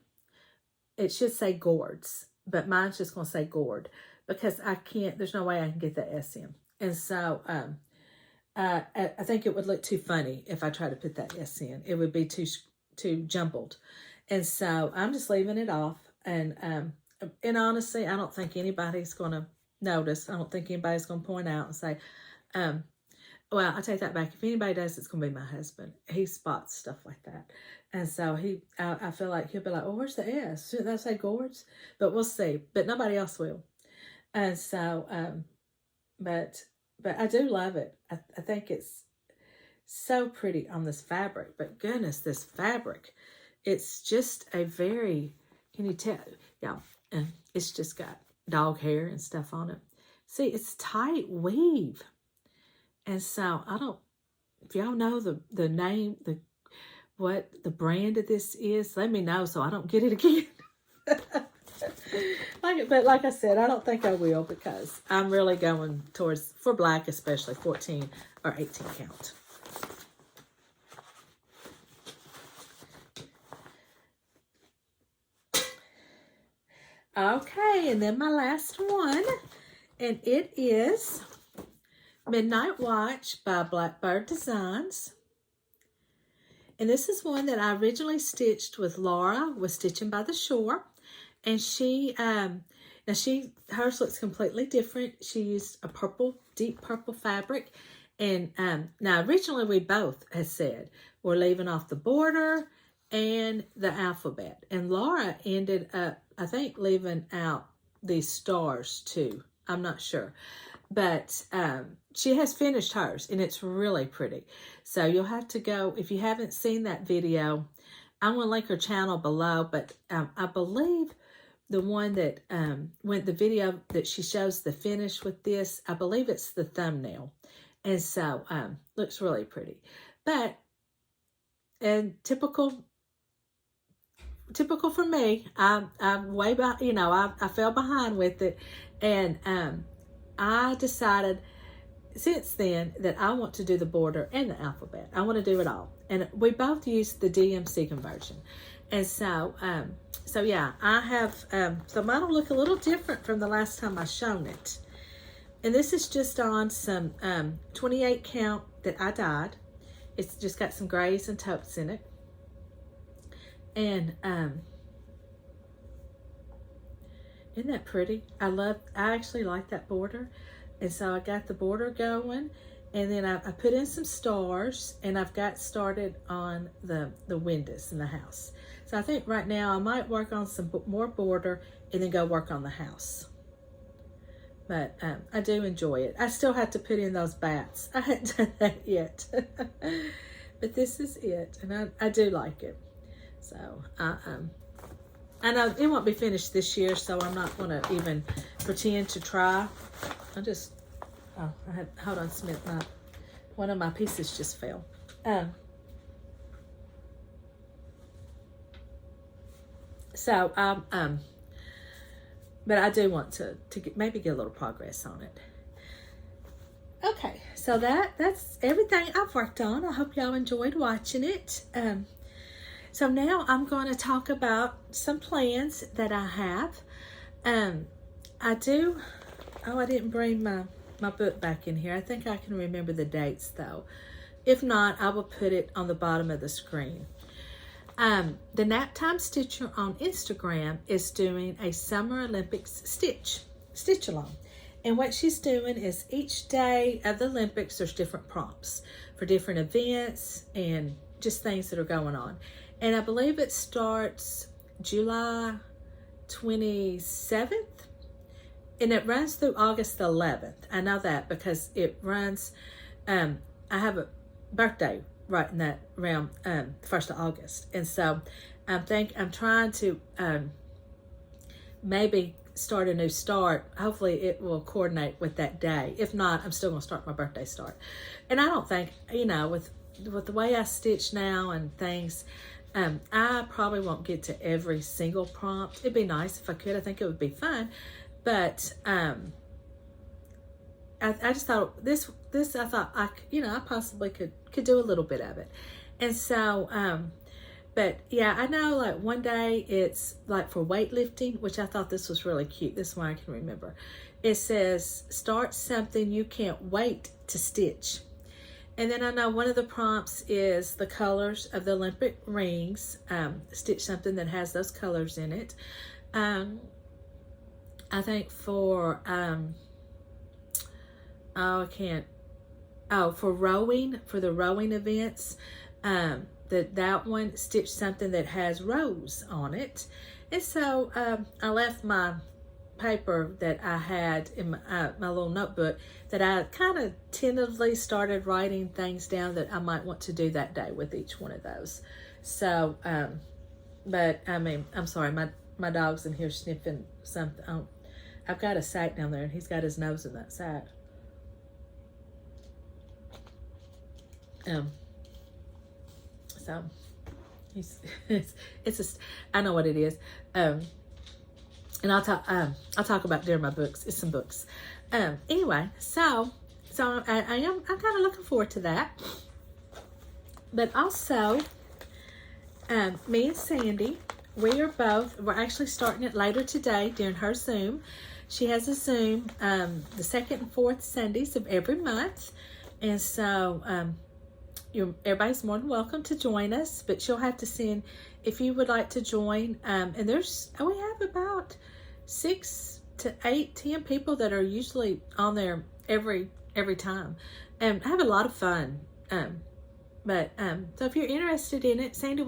It should say gourds. But mine's just going to say gourd. Because there's no way I can get the S in. And so, I think it would look too funny if I tried to put that S in. It would be too jumbled. And so, I'm just leaving it off. And honestly, I don't think anybody's going to notice. I don't think anybody's going to point out and say, well, I take that back. If anybody does, it's going to be my husband. He spots stuff like that. And so, I feel like he'll be like, oh, where's the S? Shouldn't that say gourds? But we'll see. But nobody else will. And so, but I do love it. I think it's so pretty on this fabric. But goodness, this fabric, it's just a very, can you tell? Yeah, and it's just got dog hair and stuff on it. See, it's tight weave. And so if y'all know the name, what the brand of this is, let me know so I don't get it again. But like I said, I don't think I will because I'm really going towards, for black especially, 14 or 18 count. Okay, and then my last one, and it is Midnight Watch by Blackbird Designs. And this is one that I originally stitched with Laura with Stitching by the Shore. And hers looks completely different. She used a deep purple fabric. And now originally we both had said we're leaving off the border and the alphabet. And Laura ended up, I think, leaving out these stars too. I'm not sure. But she has finished hers and it's really pretty. So you'll have to go, if you haven't seen that video, I'm going to link her channel below. But I believe the one that the video that she shows the finish with this, I believe it's the thumbnail. And so looks really pretty. But and typical typical for me, I'm way behind, you know, I fell behind with it. And I decided since then that I want to do the border and the alphabet. I want to do it all. And we both use the DMC conversion. And so, so yeah, I have, so mine will look a little different from the last time I shown it. And this is just on some 28 count that I dyed. It's just got some grays and taupes in it. And isn't that pretty? I actually like that border. And so I got the border going, and then I put in some stars, and I've got started on the windows in the house. So I think right now I might work on some more border and then go work on the house. But I do enjoy it. I still have to put in those bats. I haven't done that yet. But this is it, and I do like it. So I know it won't be finished this year, so I'm not going to even pretend to try. Hold on, Smith, one of my pieces just fell. But I do want to maybe get a little progress on it. Okay, so that's everything I've worked on. I hope y'all enjoyed watching it. So now I'm going to talk about some plans that I have. I didn't bring my book back in here. I think I can remember the dates though. If not, I will put it on the bottom of the screen. The thenaptimestitcher on Instagram is doing a Summer Olympics stitch along. And what she's doing is each day of the Olympics, there's different prompts for different events and just things that are going on. And I believe it starts July 27th. And it runs through August 11th. I know that because it runs, I have a birthday right in that around 1st of August. And so I'm trying to maybe start a new start. Hopefully it will coordinate with that day. If not, I'm still going to start my birthday start. And I don't think, you know, with the way I stitch now and things, I probably won't get to every single prompt. It'd be nice if I could. I think it would be fun. But I just thought this I thought I possibly could do a little bit of it. And so but yeah, I know like one day it's like for weightlifting, which I thought this was really cute. This one I can remember. It says start something you can't wait to stitch. And then I know one of the prompts is the colors of the Olympic rings. Stitch something that has those colors in it. I think for for rowing, for the rowing events, that one, stitch something that has rows on it. And so I left my paper that I had in my little notebook that I kind of tentatively started writing things down that I might want to do that day with each one of those. So, but I mean, I'm sorry, my dog's in here sniffing something. I've got a sack down there and he's got his nose in that sack. So I know what it is. And I'll talk about during my books. It's some books. Anyway, so I'm kind of looking forward to that. But also, me and Sandy, we're actually starting it later today during her Zoom. She has a Zoom the second and fourth Sundays of every month. And so everybody's more than welcome to join us, but she'll have to send if you would like to join. And we have about 6 to 8, 10 people that are usually on there every time. And I have a lot of fun. So if you're interested in it, Sandy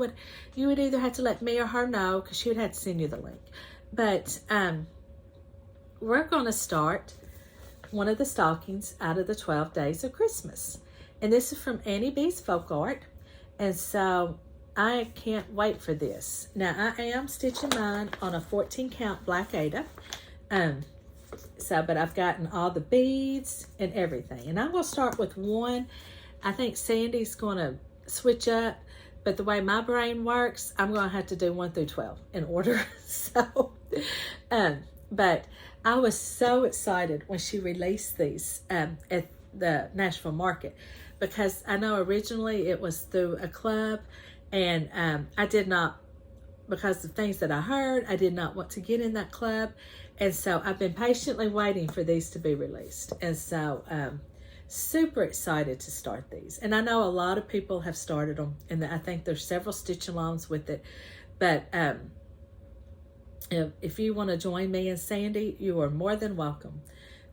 you would either have to let me or her know because she would have to send you the link. But we're going to start one of the stockings out of the 12 days of Christmas. And this is from Annie B's Folk Art. And so I can't wait for this. Now I am stitching mine on a 14 count black Aida. But I've gotten all the beads and everything. And I'm going to start with one. I think Sandy's going to switch up but the way my brain works, I'm going to have to do 1 through 12 in order. So, but I was so excited when she released these at the Nashville market, because I know originally it was through a club, and I did not, because of things that I heard, I did not want to get in that club. And so I've been patiently waiting for these to be released. And so super excited to start these. And I know a lot of people have started them, and I think there's several stitch alongs with it. But if you want to join me and Sandy, you are more than welcome.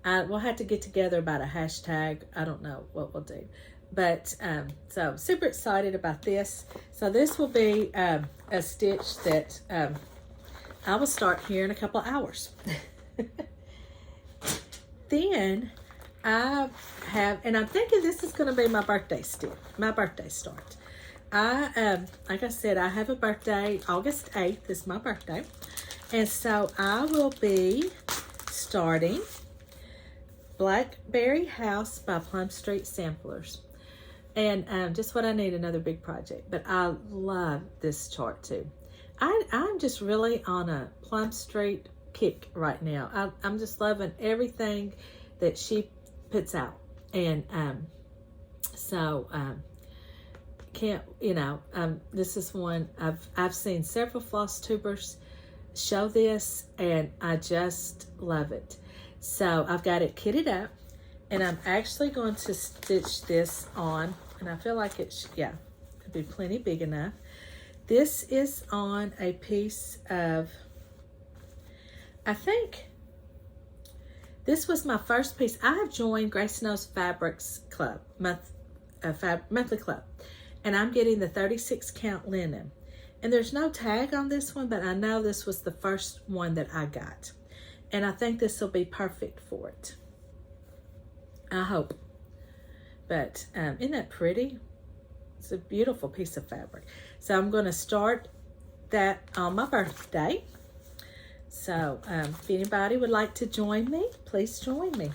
We'll have to get together about a hashtag. I don't know what we'll do. But so super excited about this. So this will be a stitch that I will start here in a couple of hours. Then I have, and I'm thinking this is going to be my birthday stitch, my birthday start. Like I said, I have a birthday. August 8th is my birthday. And so I will be starting Blackberry House by Plum Street Samplers. And just what I need, another big project. But I love this chart too. I'm just really on a Plum Street kick right now. I'm just loving everything that she puts out. And this is one I've seen several Flosstubers show this, and I just love it. So I've got it kitted up, and I'm actually going to stitch this on, and I feel like it could be plenty big enough. This is on a piece of, I think this was my first piece. I have joined Grace Knows Fabrics Club, monthly club, and I'm getting the 36 count linen. And there's no tag on this one, but I know this was the first one that I got. And I think this will be perfect for it. I hope. But isn't that pretty? It's a beautiful piece of fabric. So I'm going to start that on my birthday. So if anybody would like to join me, please join me.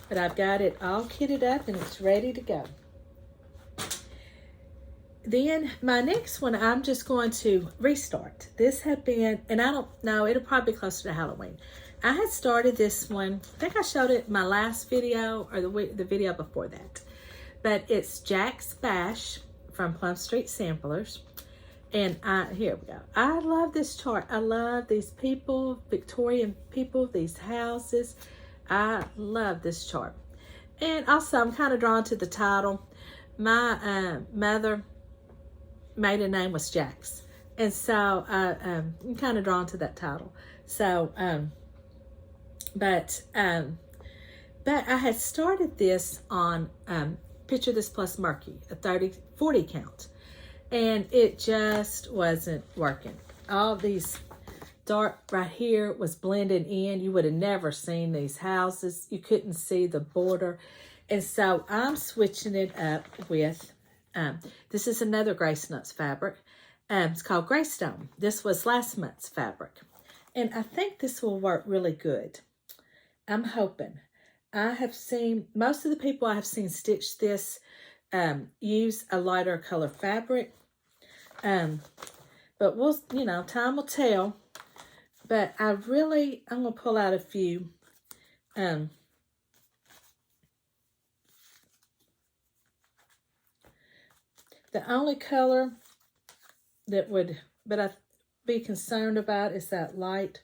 But I've got it all kitted up and it's ready to go. Then my next one, I'm just going to restart. This had been, and I don't know, it'll probably be closer to Halloween. I had started this one, I think I showed it in my last video or the video before that. But it's Jack's Bash from Plum Street Samplers. And here we go. I love this chart. I love these people, Victorian people, these houses. I love this chart. And also I'm kind of drawn to the title. My mother maiden name was Jack's. And so I'm kind of drawn to that title. So, but I had started this on Picture This Plus Murky, a 40 count. And it just wasn't working. All these dark right here was blending in. You would have never seen these houses. You couldn't see the border. And so I'm switching it up with, this is another Grace Nuts fabric. It's called Greystone. This was last month's fabric. And I think this will work really good. I'm hoping. I have seen, most of the people I have seen stitch this use a lighter color fabric. But we'll, time will tell. But I'm going to pull out a few. The only color that I'd be concerned about is that light.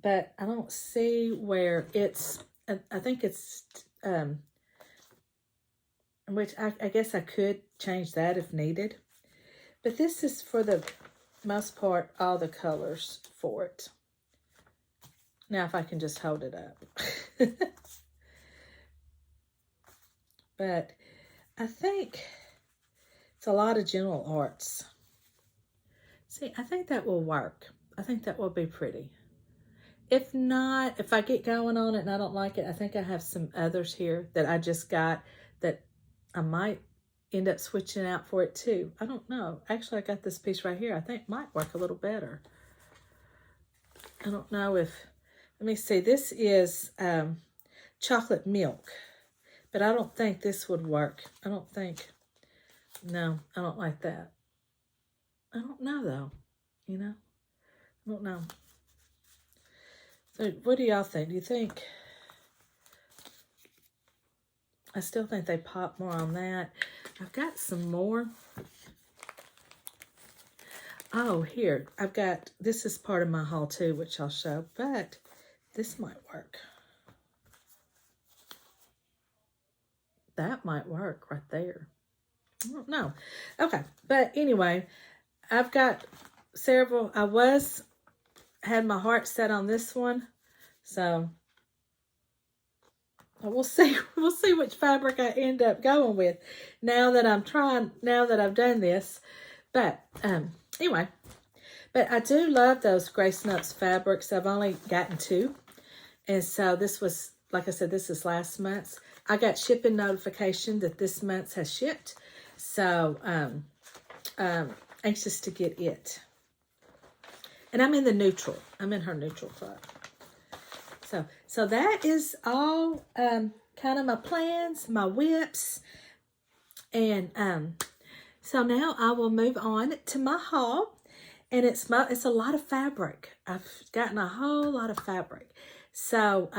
But I don't see where it's, I think it's, which I guess I could change that if needed. But this is, for the most part, all the colors for it. Now, if I can just hold it up. But I think it's a lot of general arts. See, I think that will work. I think that will be pretty. If not, if I get going on it and I don't like it, I think I have some others here that I just got that I might end up switching out for it too. I don't know. Actually, I got this piece right here. I think might work a little better. I don't know if, let me see. This is chocolate milk But I don't think this would work. I don't think. No, I don't like that. I don't know, though. You know? I don't know. So what do y'all think? Do you think... I still think they pop more on that. I've got some more. Oh, here. I've got... This is part of my haul, too, which I'll show. But this might work. That might work right there. I don't know. Okay. But anyway, I've got several. Had my heart set on this one. So we'll see. We'll see which fabric I end up going with now that I've done this. But anyway, but I do love those Grace Nuts fabrics. I've only gotten 2. And so this was, like I said, this is last month's. I got shipping notification that this month's has shipped. So anxious to get it. And I'm in the neutral. I'm in her neutral club. So that is all kind of my plans, my whips. And so now I will move on to my haul. And it's a lot of fabric. I've gotten a whole lot of fabric. So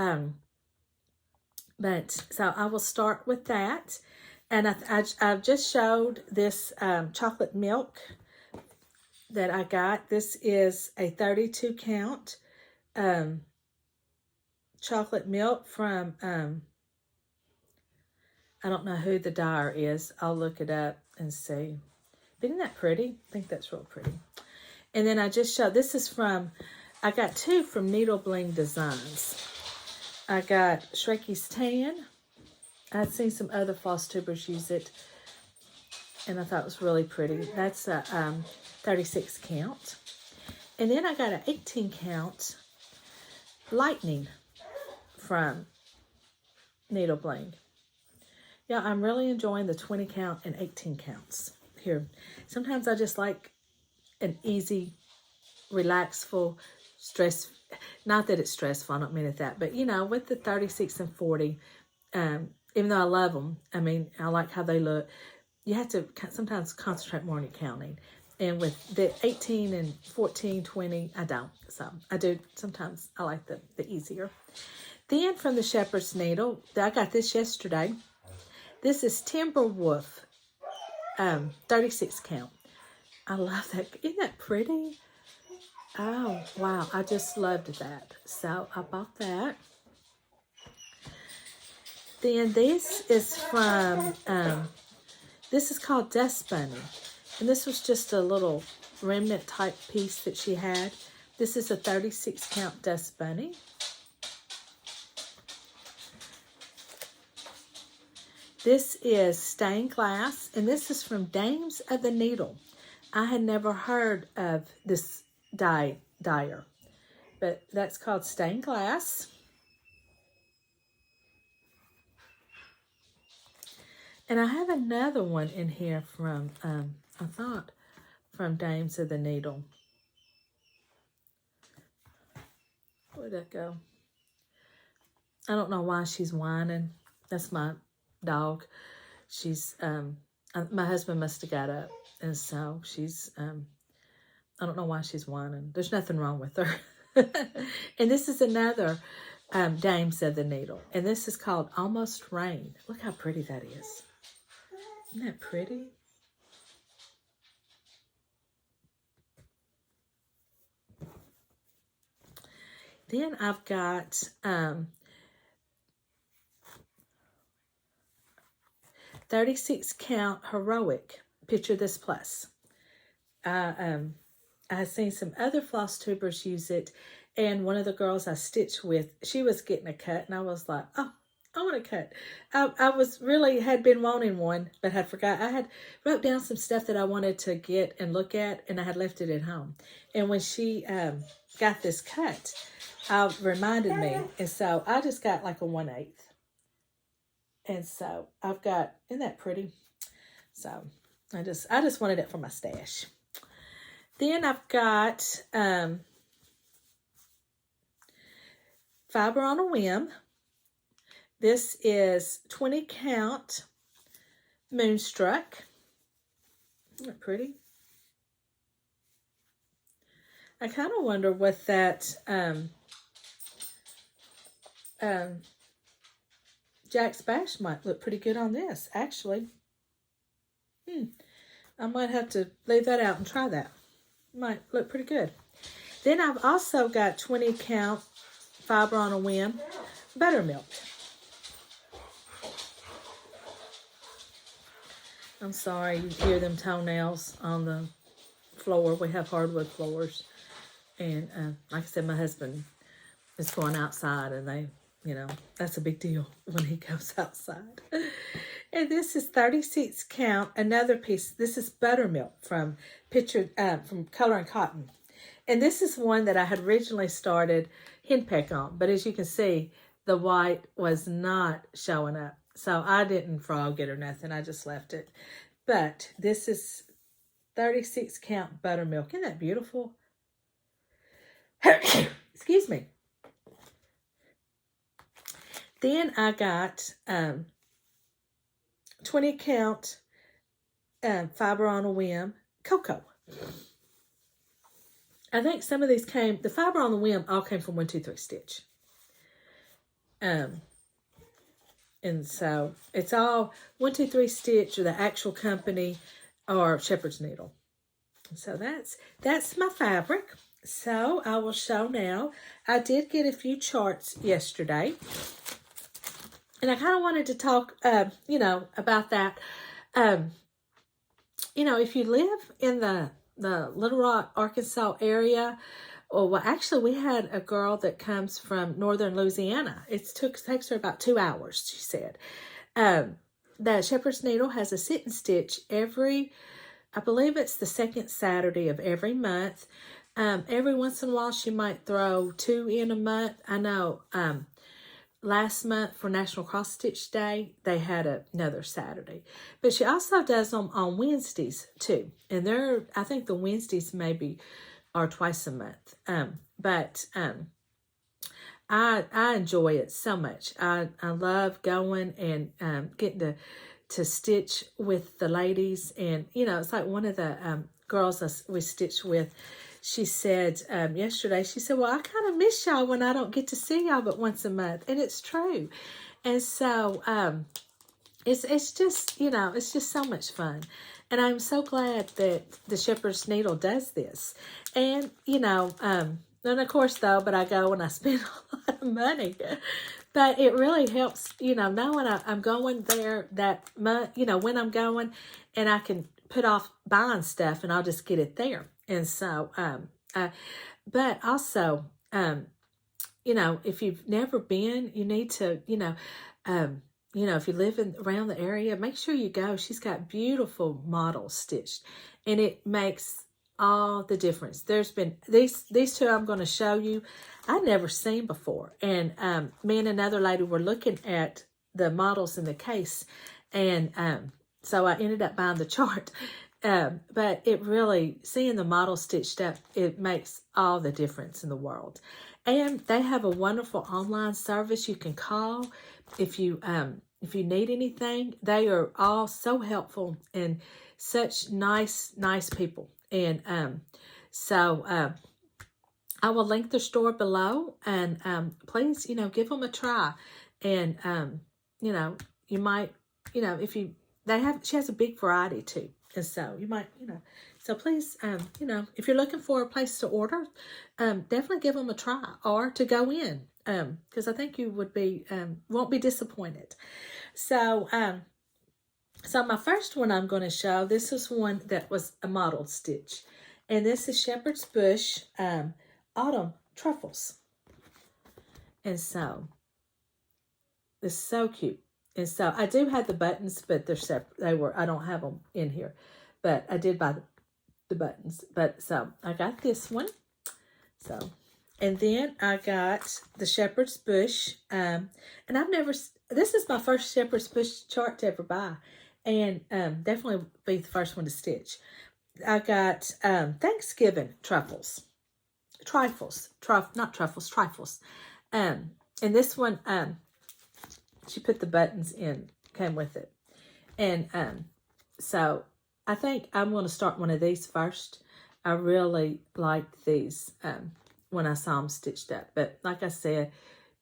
so I will start with that. And I've just showed this chocolate milk that I got. This is a 32 count chocolate milk from, I don't know who the dyer is. I'll look it up and see. Isn't that pretty? I think that's real pretty. And then I just showed, this is from, I got 2 from Needle Bling Designs. I got Shrekie's Tan. I'd seen some other Flosstubers use it, and I thought it was really pretty. That's a 36 count. And then I got an 18 count Lightning from Needle Bling. Yeah, I'm really enjoying the 20 count and 18 counts here. Sometimes I just like an easy, relaxful, stress. Not that it's stressful, I don't mean it that, but you know, with the 36 and 40, even though I love them, I mean, I like how they look. You have to sometimes concentrate more on your counting. And with the 18 and 14, 20, I don't. So I do, sometimes I like the easier. Then from the Shepherd's Needle, I got this yesterday. This is Timberwolf, 36 count. I love that. Isn't that pretty? Oh, wow. I just loved that. So I bought that. Then this is from, this is called Dust Bunny. And this was just a little remnant type piece that she had. This is a 36 count Dust Bunny. This is stained glass. And this is from Dames of the Needle. I had never heard of this dyer, but that's called stained glass. And I have another one in here from, I thought, from Dames of the Needle. Where'd that go? I don't know why she's whining. That's my dog. She's, my husband must have got up. And so she's, I don't know why she's whining. There's nothing wrong with her. And this is another Dames of the Needle. And this is called Almost Rain. Look how pretty that is. Isn't that pretty? Then I've got 36 count Heroic. Picture This Plus. I have seen some other Flosstubers use it, and one of the girls I stitched with, she was getting a cut, and I was like, oh, I want a cut. I had been wanting one, but had forgot. I had wrote down some stuff that I wanted to get and look at, and I had left it at home. And when she got this cut, reminded me, and so I just got like a 1/8. And so I've got, isn't that pretty? So I just wanted it for my stash. Then I've got Fiber on a Whim. This is 20 count Moonstruck. Isn't that pretty? I kind of wonder what that Jack's Bash might look pretty good on this, actually. I might have to leave that out and try that. Might look pretty good. Then I've also got 20 count Fiber on a Whim Buttermilk. I'm sorry, you hear them toenails on the floor. We have hardwood floors. And like I said, my husband is going outside, and they, you know, that's a big deal when he goes outside. And this is 36 count, another piece. This is buttermilk from from Color and Cotton. And this is one that I had originally started henpeck on. But as you can see, the white was not showing up. So I didn't frog it or nothing. I just left it. But this is 36 count buttermilk. Isn't that beautiful? Excuse me. Then I got 20 count Fiber on a Whim Cocoa. I think some of these came, the Fiber on the Whim all came from 123 Stitch. And so it's all 123 Stitch, or the actual company, or Shepherd's Needle. So that's my fabric. So I will show now. I did get a few charts yesterday, and I kind of wanted to talk, you know, about that. You know, if you live in the Little Rock, Arkansas area, or well, actually, we had a girl that comes from northern Louisiana. It takes her about 2 hours, she said. The Shepherd's Needle has a sit and stitch every, I believe it's the second Saturday of every month. Every once in a while, she might throw 2 in a month. I know last month for National Cross Stitch Day, they had another Saturday. But she also does them on Wednesdays, too. And I think the Wednesdays maybe are twice a month. But I enjoy it so much. I love going and getting to stitch with the ladies. And, you know, it's like one of the girls we stitched with, she said yesterday, she said, well, I kind of miss y'all when I don't get to see y'all but once a month. And it's true. And so it's just, you know, it's just so much fun. And I'm so glad that the Shepherd's Needle does this. And, you know, and of course, though, but I go and I spend a lot of money. But it really helps, you know, knowing I'm going there that month, you know, when I'm going, and I can put off buying stuff and I'll just get it there. And so, but also, you know, if you've never been, you need to, you know, if you live around the area, make sure you go. She's got beautiful models stitched, and it makes all the difference. There's been these two I'm going to show you I'd never seen before. And me and another lady were looking at the models in the case, and so I ended up buying the chart. But it really, seeing the model stitched up, it makes all the difference in the world. And they have a wonderful online service you can call if you need anything. They are all so helpful and such nice people. And so I will link their store below, and please, you know, give them a try. And you know, you might, you know, she has a big variety too. And so you might, you know, so please, you know, if you're looking for a place to order, definitely give them a try, or to go in, because I think you would won't be disappointed. So, so my first one I'm going to show, this is one that was a mottled stitch, and this is Shepherd's Bush Autumn Truffles. And so, it's so cute. And so I do have the buttons, but they're separate. I don't have them in here, but I did buy the buttons. But so I got this one. So, and then I got the Shepherd's Bush. And this is my first Shepherd's Bush chart to ever buy. And definitely be the first one to stitch. I got Thanksgiving trifles. And this one, she put the buttons in, came with it. And so I think I'm going to start one of these first. I really liked these when I saw them stitched up. But like I said,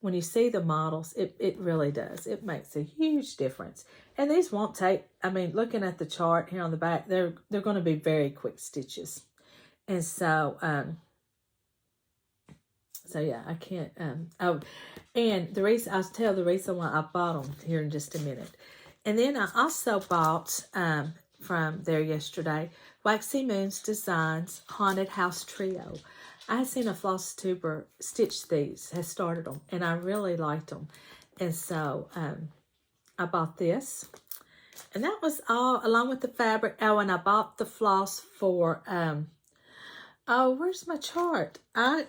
when you see the models, it really does. It makes a huge difference. And these won't take, I mean, looking at the chart here on the back, they're going to be very quick stitches. And so, yeah, I can't, and the reason, I'll tell the reason why I bought them here in just a minute. And then I also bought, from there yesterday, Waxy Moon's Designs Haunted House Trio. I had seen a Flosstuber stitch these, has started them, and I really liked them. And so I bought this. And that was all, along with the fabric. Oh, and I bought the floss for, oh, where's my chart? I've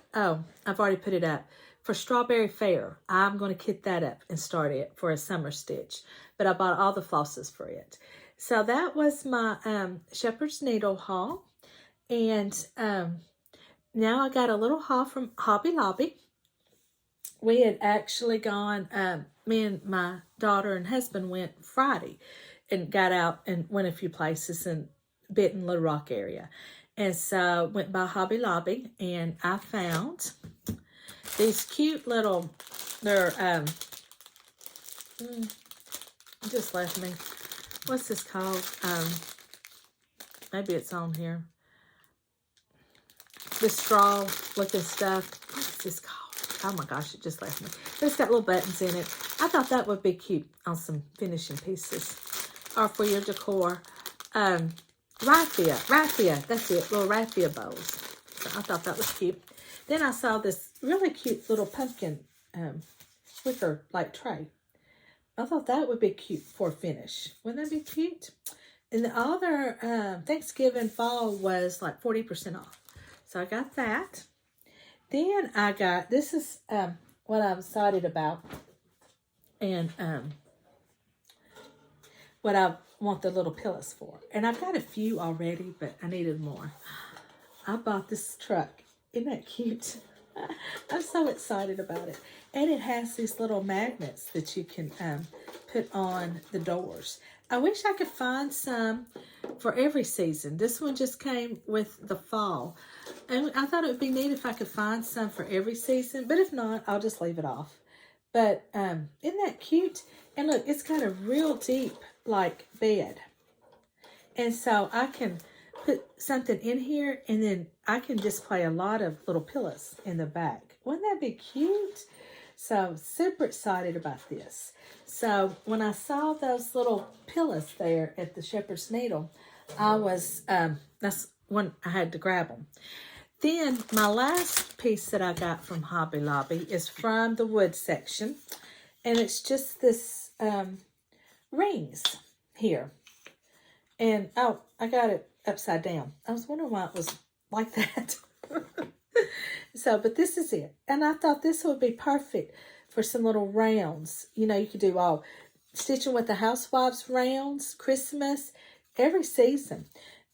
already put it up. For Strawberry Fair, I'm going to kit that up and start it for a summer stitch. But I bought all the flosses for it. So that was my shepherd's needle haul. And now I got a little haul from Hobby Lobby. We had actually gone, me and my daughter and husband went Friday and got out and went a few places in Benton, Little Rock area. And so went by Hobby Lobby and I found these cute little, they're, just left me. What's this called? Maybe it's on here. The straw looking stuff. What is this called? Oh my gosh, it just left me. But it's got little buttons in it. I thought that would be cute on some finishing pieces. Or for your decor. Raffia, that's it. Little raffia bows. So I thought that was cute. Then I saw this really cute little pumpkin wicker like tray. I thought that would be cute for a finish. Wouldn't that be cute? And the other Thanksgiving fall was like 40% off. So I got that. Then I got, this is what I'm excited about. And what I want the little pillows for. And I've got a few already, but I needed more. I bought this truck. Isn't that cute? I'm so excited about it. And it has these little magnets that you can put on the doors. I wish I could find some for every season. This one just came with the fall. And I thought it would be neat if I could find some for every season. But if not, I'll just leave it off. But isn't that cute? And look, it's got a real deep, like, bed. And so I can put something in here, and then I can display a lot of little pillows in the back. Wouldn't that be cute? So, super excited about this. So, when I saw those little pillows there at the Shepherd's Needle, I was, that's when I had to grab them. Then, my last piece that I got from Hobby Lobby is from the wood section. And it's just this rings here. And, oh, I got it upside down. I was wondering why it was like that. So, but this is it. And I thought this would be perfect for some little rounds. You know, you could do all stitching with the housewives rounds, Christmas, every season.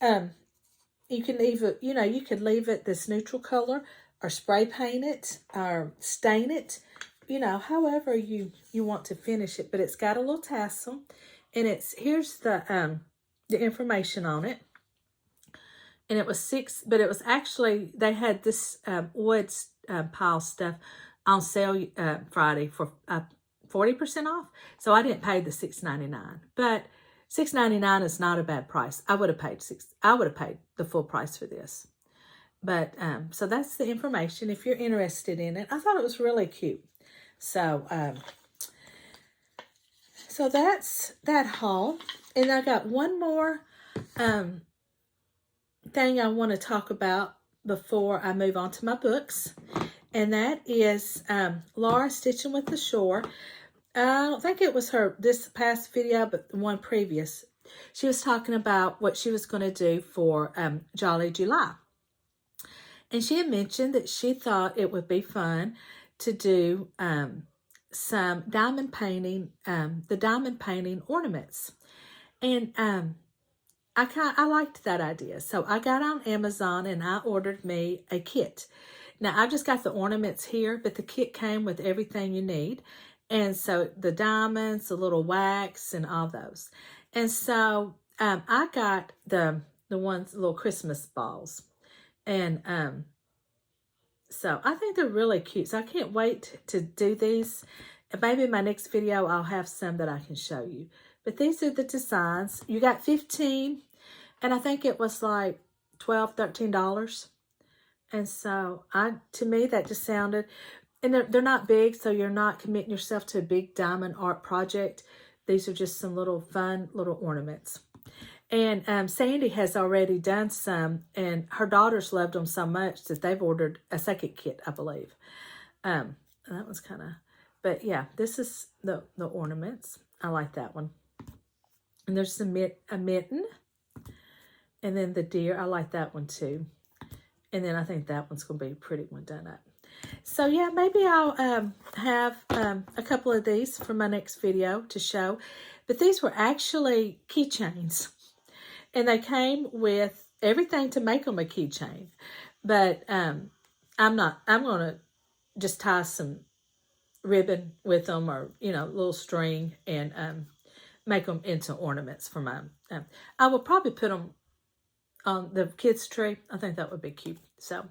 You can leave it, you know, you could leave it this neutral color or spray paint it or stain it, you know, however you want to finish it. But it's got a little tassel, and here's the information on it. And it was $6, but it was actually, they had this wood pile stuff on sale Friday for 40% off. So I didn't pay the $6.99, but $6.99 is not a bad price. I would have paid the full price for this. But so that's the information if you're interested in it. I thought it was really cute. So so that's that haul. And I got one more thing I want to talk about before I move on to my books, and that is Laura Stitching with the Shore. I don't think it was her this past video, but the one previous. She was talking about what she was going to do for Jolly July, and she had mentioned that she thought it would be fun to do some diamond painting, the diamond painting ornaments, and I liked that idea. So I got on Amazon and I ordered me a kit. Now I just got the ornaments here, but the kit came with everything you need. And so the diamonds, the little wax, and all those. And so I got the ones, little Christmas balls. And so I think they're really cute. So I can't wait to do these. And maybe in my next video, I'll have some that I can show you. But these are the designs. You got 15, and I think it was like $12, $13. And so to me, that just sounded, and they're not big, so you're not committing yourself to a big diamond art project. These are just some little fun little ornaments. And Sandy has already done some, and her daughters loved them so much that they've ordered a second kit, I believe. That was kind of, but yeah, this is the ornaments. I like that one. And there's a mitten, and then the deer. I like that one too. And then I think that one's going to be a pretty one done up. So yeah, maybe I'll have a couple of these for my next video to show. But these were actually keychains. And they came with everything to make them a keychain. But I'm going to just tie some ribbon with them, or, you know, little string, and make them into ornaments for my, I will probably put them on the kids' tree. I think that would be cute. So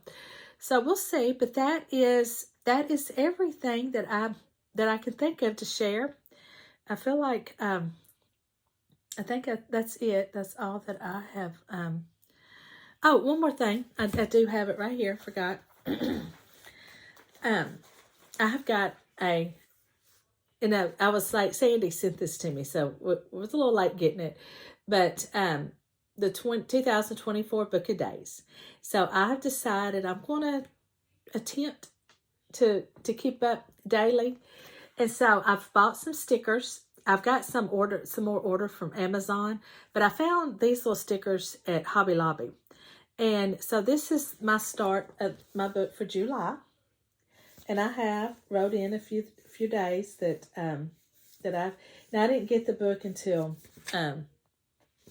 we'll see. But that is everything that I can think of to share. I feel like I think that's it. That's all that I have. Oh, one more thing. I do have it right here. Forgot. I have got I was like, Sandy sent this to me, so it was a little late getting it. But the 2024 Book of Days. So I have decided I'm going to attempt to keep up daily. And so I've bought some stickers. I've got some more order from Amazon, but I found these little stickers at Hobby Lobby. And so this is my start of my book for July. And I have wrote in a few days that I didn't get the book until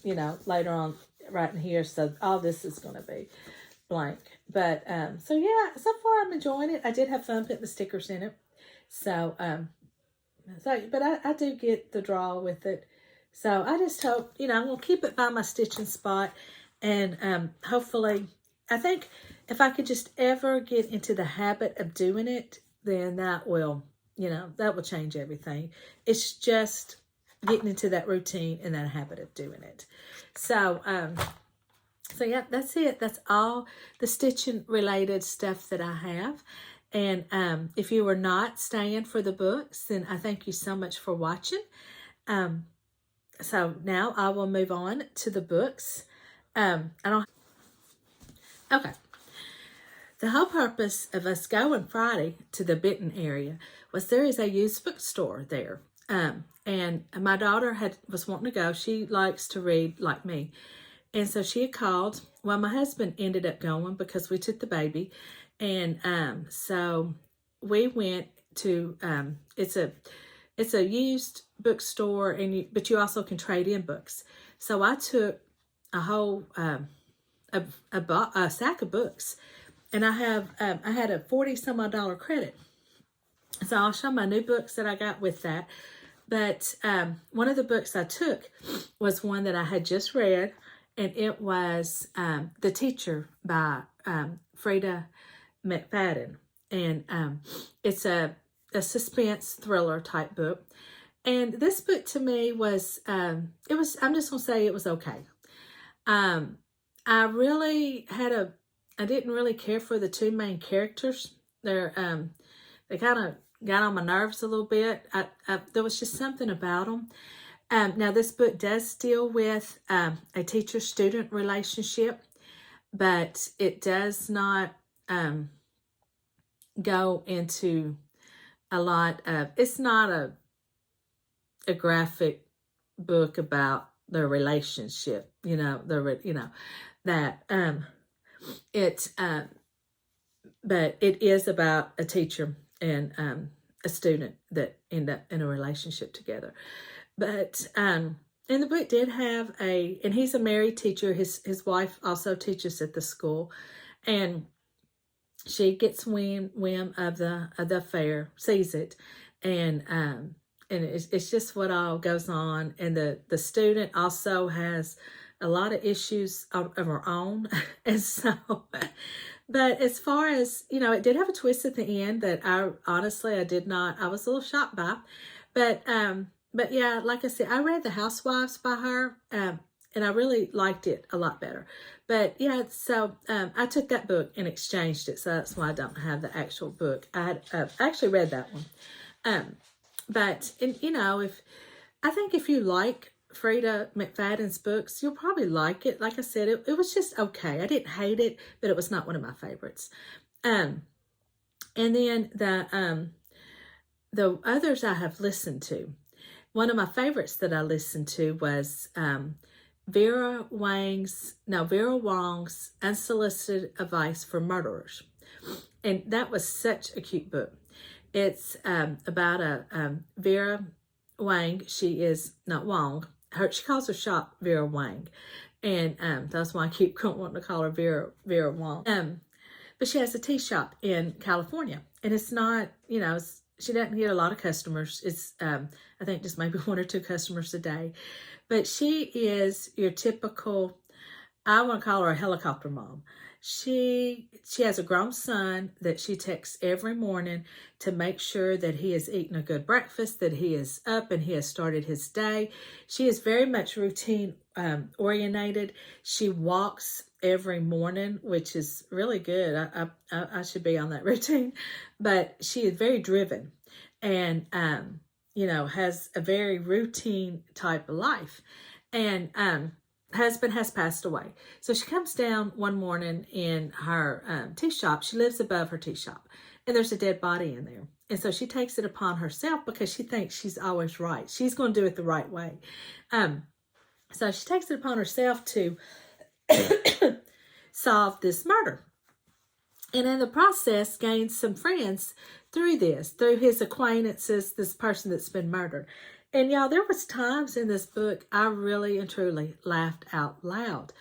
you know, later on right in here, so all this is going to be blank. But so yeah, so far I'm enjoying it. I did have fun putting the stickers in it. So but I do get the draw with it. So I just hope, you know, I'm going to keep it by my stitching spot. And hopefully, I think if I could just ever get into the habit of doing it, then that will, you know, that will change everything. It's just getting into that routine and that habit of doing it. So, so yeah, that's it. That's all the stitching related stuff that I have. And if you were not staying for the books, then I thank you so much for watching. So now I will move on to the books. Okay. The whole purpose of us going Friday to the Benton area was there is a used bookstore there. And my daughter was wanting to go. She likes to read like me. And so she had called. Well, my husband ended up going because we took the baby. And so we went to, it's a used bookstore, but you also can trade in books. So I took a whole, a sack of books, and I had a $40-some-odd credit. So I'll show my new books that I got with that. But one of the books I took was one that I had just read, and it was The Teacher by Frida McFadden. And it's a suspense thriller type book. And this book to me was, I'm just going to say it was okay. I really I didn't really care for the two main characters. They kind of got on my nerves a little bit. There was just something about them. Now, this book does deal with a teacher-student relationship, but it does not go into a lot of, it's not a graphic book about their relationship, that but it is about a teacher and a student that end up in a relationship together. But and the book did have and he's a married teacher. His wife also teaches at the school, and she gets whim of the affair, sees it, And it's just what all goes on. And the student also has a lot of issues of her own. And so, but as far as, you know, it did have a twist at the end that I was a little shocked by. But yeah, like I said, I read The Housewives by her, and I really liked it a lot better. But yeah, so I took that book and exchanged it. So that's why I don't have the actual book. I had actually read that one. You know, I think if you like Frida McFadden's books, you'll probably like it. Like I said, it was just okay. I didn't hate it, but it was not one of my favorites. And then the others I have listened to. One of my favorites that I listened to was Vera Wang's Unsolicited Advice for Murderers. And that was such a cute book. It's about Vera Wang. She is not Wong. She calls her shop Vera Wang. And that's why I keep wanting to call her Vera Wong. But she has a tea shop in California. And it's not, you know, she doesn't get a lot of customers. It's, I think, just maybe 1 or 2 customers a day. But she is your typical, I want to call her a helicopter mom. She has a grown son that she texts every morning to make sure that he has eaten a good breakfast, that he is up and he has started his day. She is very much routine orientated. She walks every morning, which is really good. I should be on that routine. But she is very driven and, you know, has a very routine type of life. And husband has passed away. So she comes down one morning in her tea shop. She lives above her tea shop. And there's a dead body in there. And so she takes it upon herself because she thinks she's always right. She's going to do it the right way. So she takes it upon herself to solve this murder. And in the process, gains some friends through his acquaintances, this person that's been murdered. And y'all, there was times in this book I really and truly laughed out loud.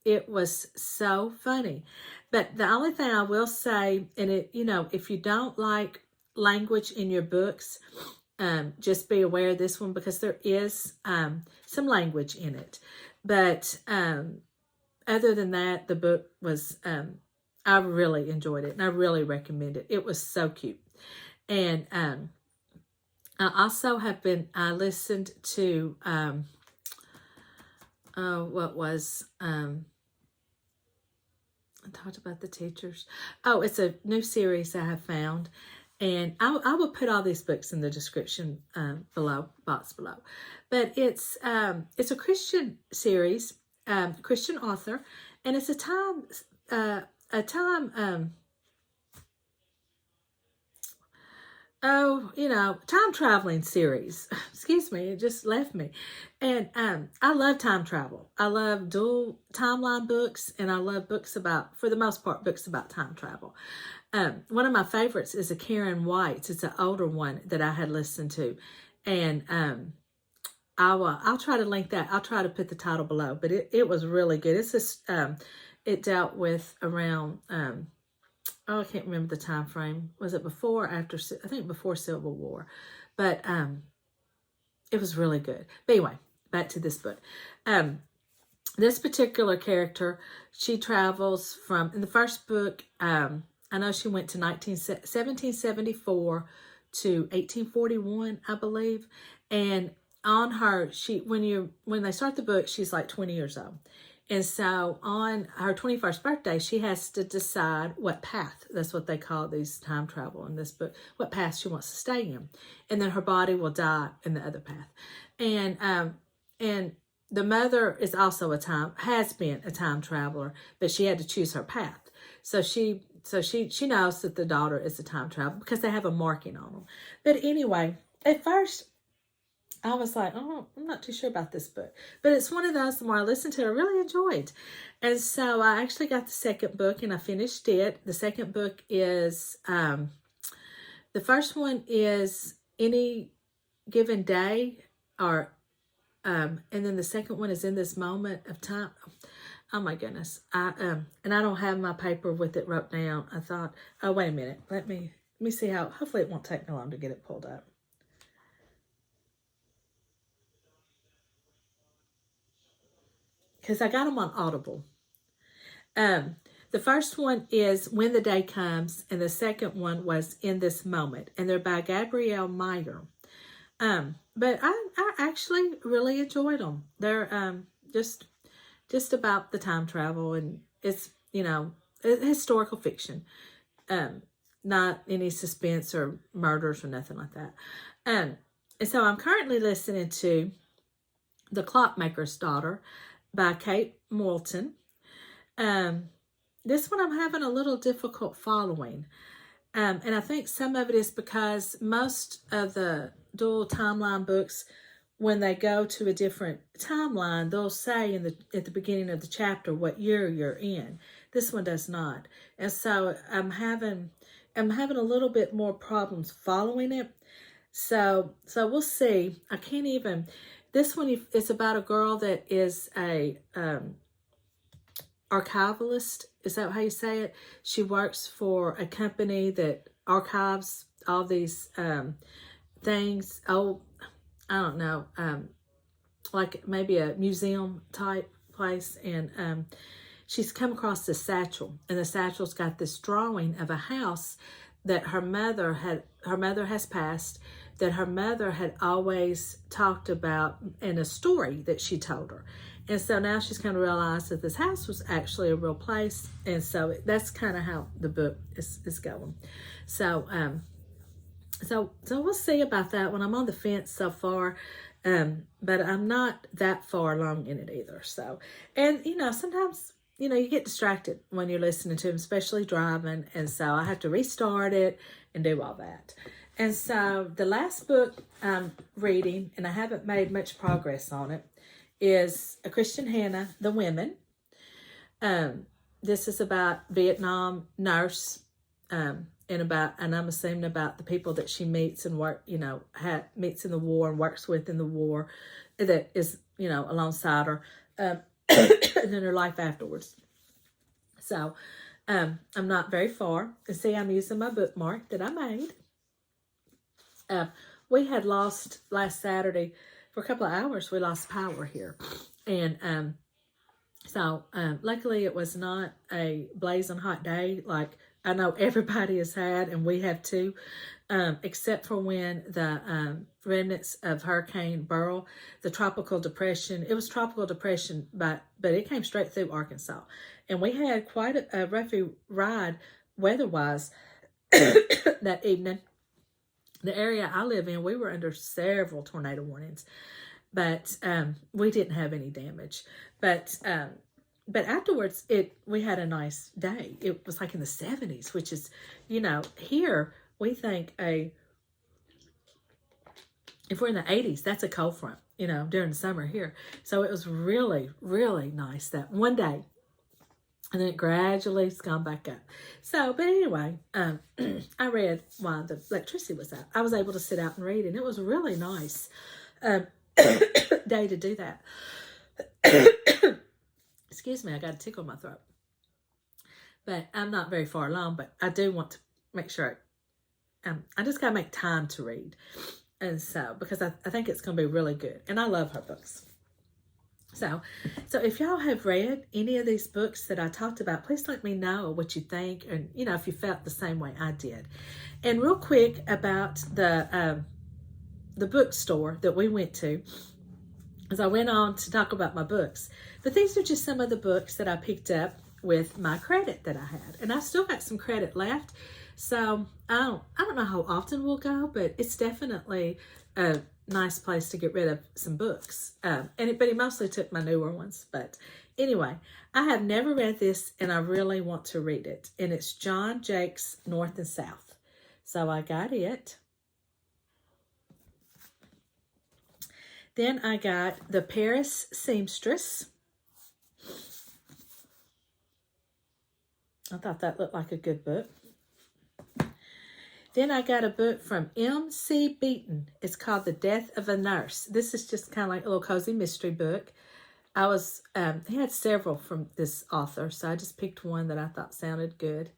It was so funny. But the only thing I will say, and it, you know, if you don't like language in your books, just be aware of this one because there is some language in it. But other than that, the book was, I really enjoyed it and I really recommend it. It was so cute. And I also have I listened to, I talked about the teachers. Oh, it's a new series I have found. And I will put all these books in the description box below. But it's a Christian series, Christian author, and it's a time time traveling series. Excuse me, it just left me. And I love time travel. I love dual timeline books, and I love books about, for the most part, books about time travel. One of my favorites is a Karen White's. It's an older one that I had listened to. And I'll try to link that. I'll try to put the title below. But it was really good. It's just, it dealt with around... I can't remember the time frame. Was it before or after? I think before Civil War. But it was really good. But anyway, back to this book. This particular character, she travels from, in the first book, I know she went to 1774 to 1841, I believe. And on her, when they start the book, she's like 20 years old. And so on her 21st birthday, she has to decide what path, that's what they call these time travel in this book, what path she wants to stay in. And then her body will die in the other path. And the mother is also has been a time traveler, but she had to choose her path. So she knows that the daughter is a time traveler because they have a marking on them. But anyway, at first, I was like, oh, I'm not too sure about this book. But it's one of those, the more I listened to it, I really enjoyed. And so I actually got the second book and I finished it. The second book is, the first one is Any Given Day, and then the second one is In This Moment of Time. Oh my goodness. And I don't have my paper with it wrote down. I thought, oh, wait a minute. Let me see how, hopefully it won't take me long to get it pulled up. because I got them on Audible. The first one is When the Day Comes, and the second one was In This Moment, and they're by Gabrielle Meyer. But I actually really enjoyed them. They're just about the time travel, and it's, historical fiction. Not any suspense or murders or nothing like that. And so I'm currently listening to The Clockmaker's Daughter by Kate Moulton. This one I'm having a little difficult following. And I think some of it is because most of the dual timeline books, when they go to a different timeline, they'll say at the beginning of the chapter what year you're in. This one does not. And so I'm having a little bit more problems following it. So we'll see. I can't even. This one is about a girl that is a archivalist. Is that how you say it? She works for a company that archives all these things. Oh, I don't know. Like maybe a museum type place. And she's come across this satchel. And the satchel's got this drawing of a house that her mother has passed, that her mother had always talked about in a story that she told her. And so now she's kind of realized that this house was actually a real place. And so that's kind of how the book is going. So we'll see about that one. I'm on the fence so far, but I'm not that far along in it either. So, and sometimes, you get distracted when you're listening to them, especially driving. And so I have to restart it and do all that. And so the last book I'm reading, and I haven't made much progress on it, is A Christian Hannah, The Women. This is about Vietnam nurse, and I'm assuming about the people that she meets and meets in the war and works with in the war, that is, alongside her, and then her life afterwards. So, I'm not very far. And see, I'm using my bookmark that I made. We had lost last Saturday for a couple of hours. We lost power here, and so luckily it was not a blazing hot day like I know everybody has had, and we have too, except for when the remnants of Hurricane Beryl, the tropical depression. It was tropical depression, but it came straight through Arkansas, and we had quite a roughy ride weather-wise that evening. The area I live in, we were under several tornado warnings, but we didn't have any damage. But afterwards, we had a nice day. It was like in the 70s, which is, here we think if we're in the 80s, that's a cold front, during the summer here. So it was really, really nice that one day. And then it gradually has gone back up. So, but anyway, I read while the electricity was out. I was able to sit out and read, and it was a really nice day to do that. Excuse me, I got a tickle in my throat. But I'm not very far along, but I do want to make sure I just got to make time to read. And so, because I think it's going to be really good. And I love her books. So if y'all have read any of these books that I talked about, please let me know what you think, and if you felt the same way I did. And real quick about the bookstore that we went to, as I went on to talk about my books. But these are just some of the books that I picked up with my credit that I had, and I still got some credit left. So I don't know how often we'll go, but it's definitely a nice place to get rid of some books. But he mostly took my newer ones. But anyway, I have never read this, and I really want to read it. And it's John Jake's North and South. So I got it. Then I got The Paris Seamstress. I thought that looked like a good book. Then I got a book from M.C. Beaton. It's called The Death of a Nurse. This is just kind of like a little cozy mystery book. He had several from this author, so I just picked one that I thought sounded good.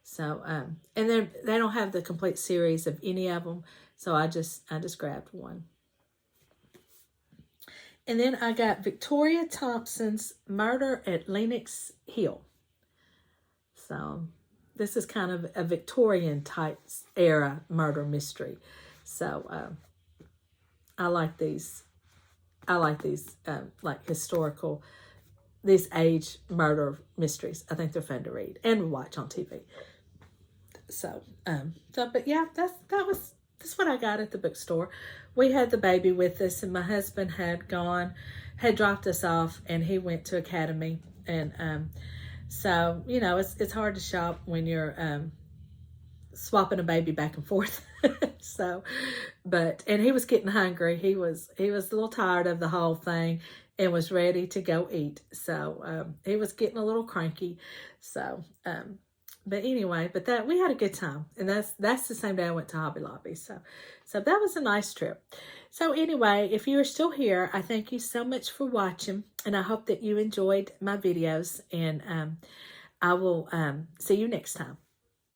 So, and then they don't have the complete series of any of them, so I just grabbed one. And then I got Victoria Thompson's Murder at Lenox Hill. So this is kind of a Victorian type era murder mystery. So I like these. I like these like historical, these age murder mysteries. I think they're fun to read and watch on TV. So but yeah, that's what I got at the bookstore. We had the baby with us, and my husband had dropped us off, and he went to Academy. And so, you know, it's hard to shop when you're swapping a baby back and forth. So, and he was getting hungry. He was a little tired of the whole thing and was ready to go eat. So he was getting a little cranky. So but anyway, that we had a good time, and that's the same day I went to Hobby Lobby. So that was a nice trip. So anyway, if you are still here, I thank you so much for watching, and I hope that you enjoyed my videos, and I will see you next time.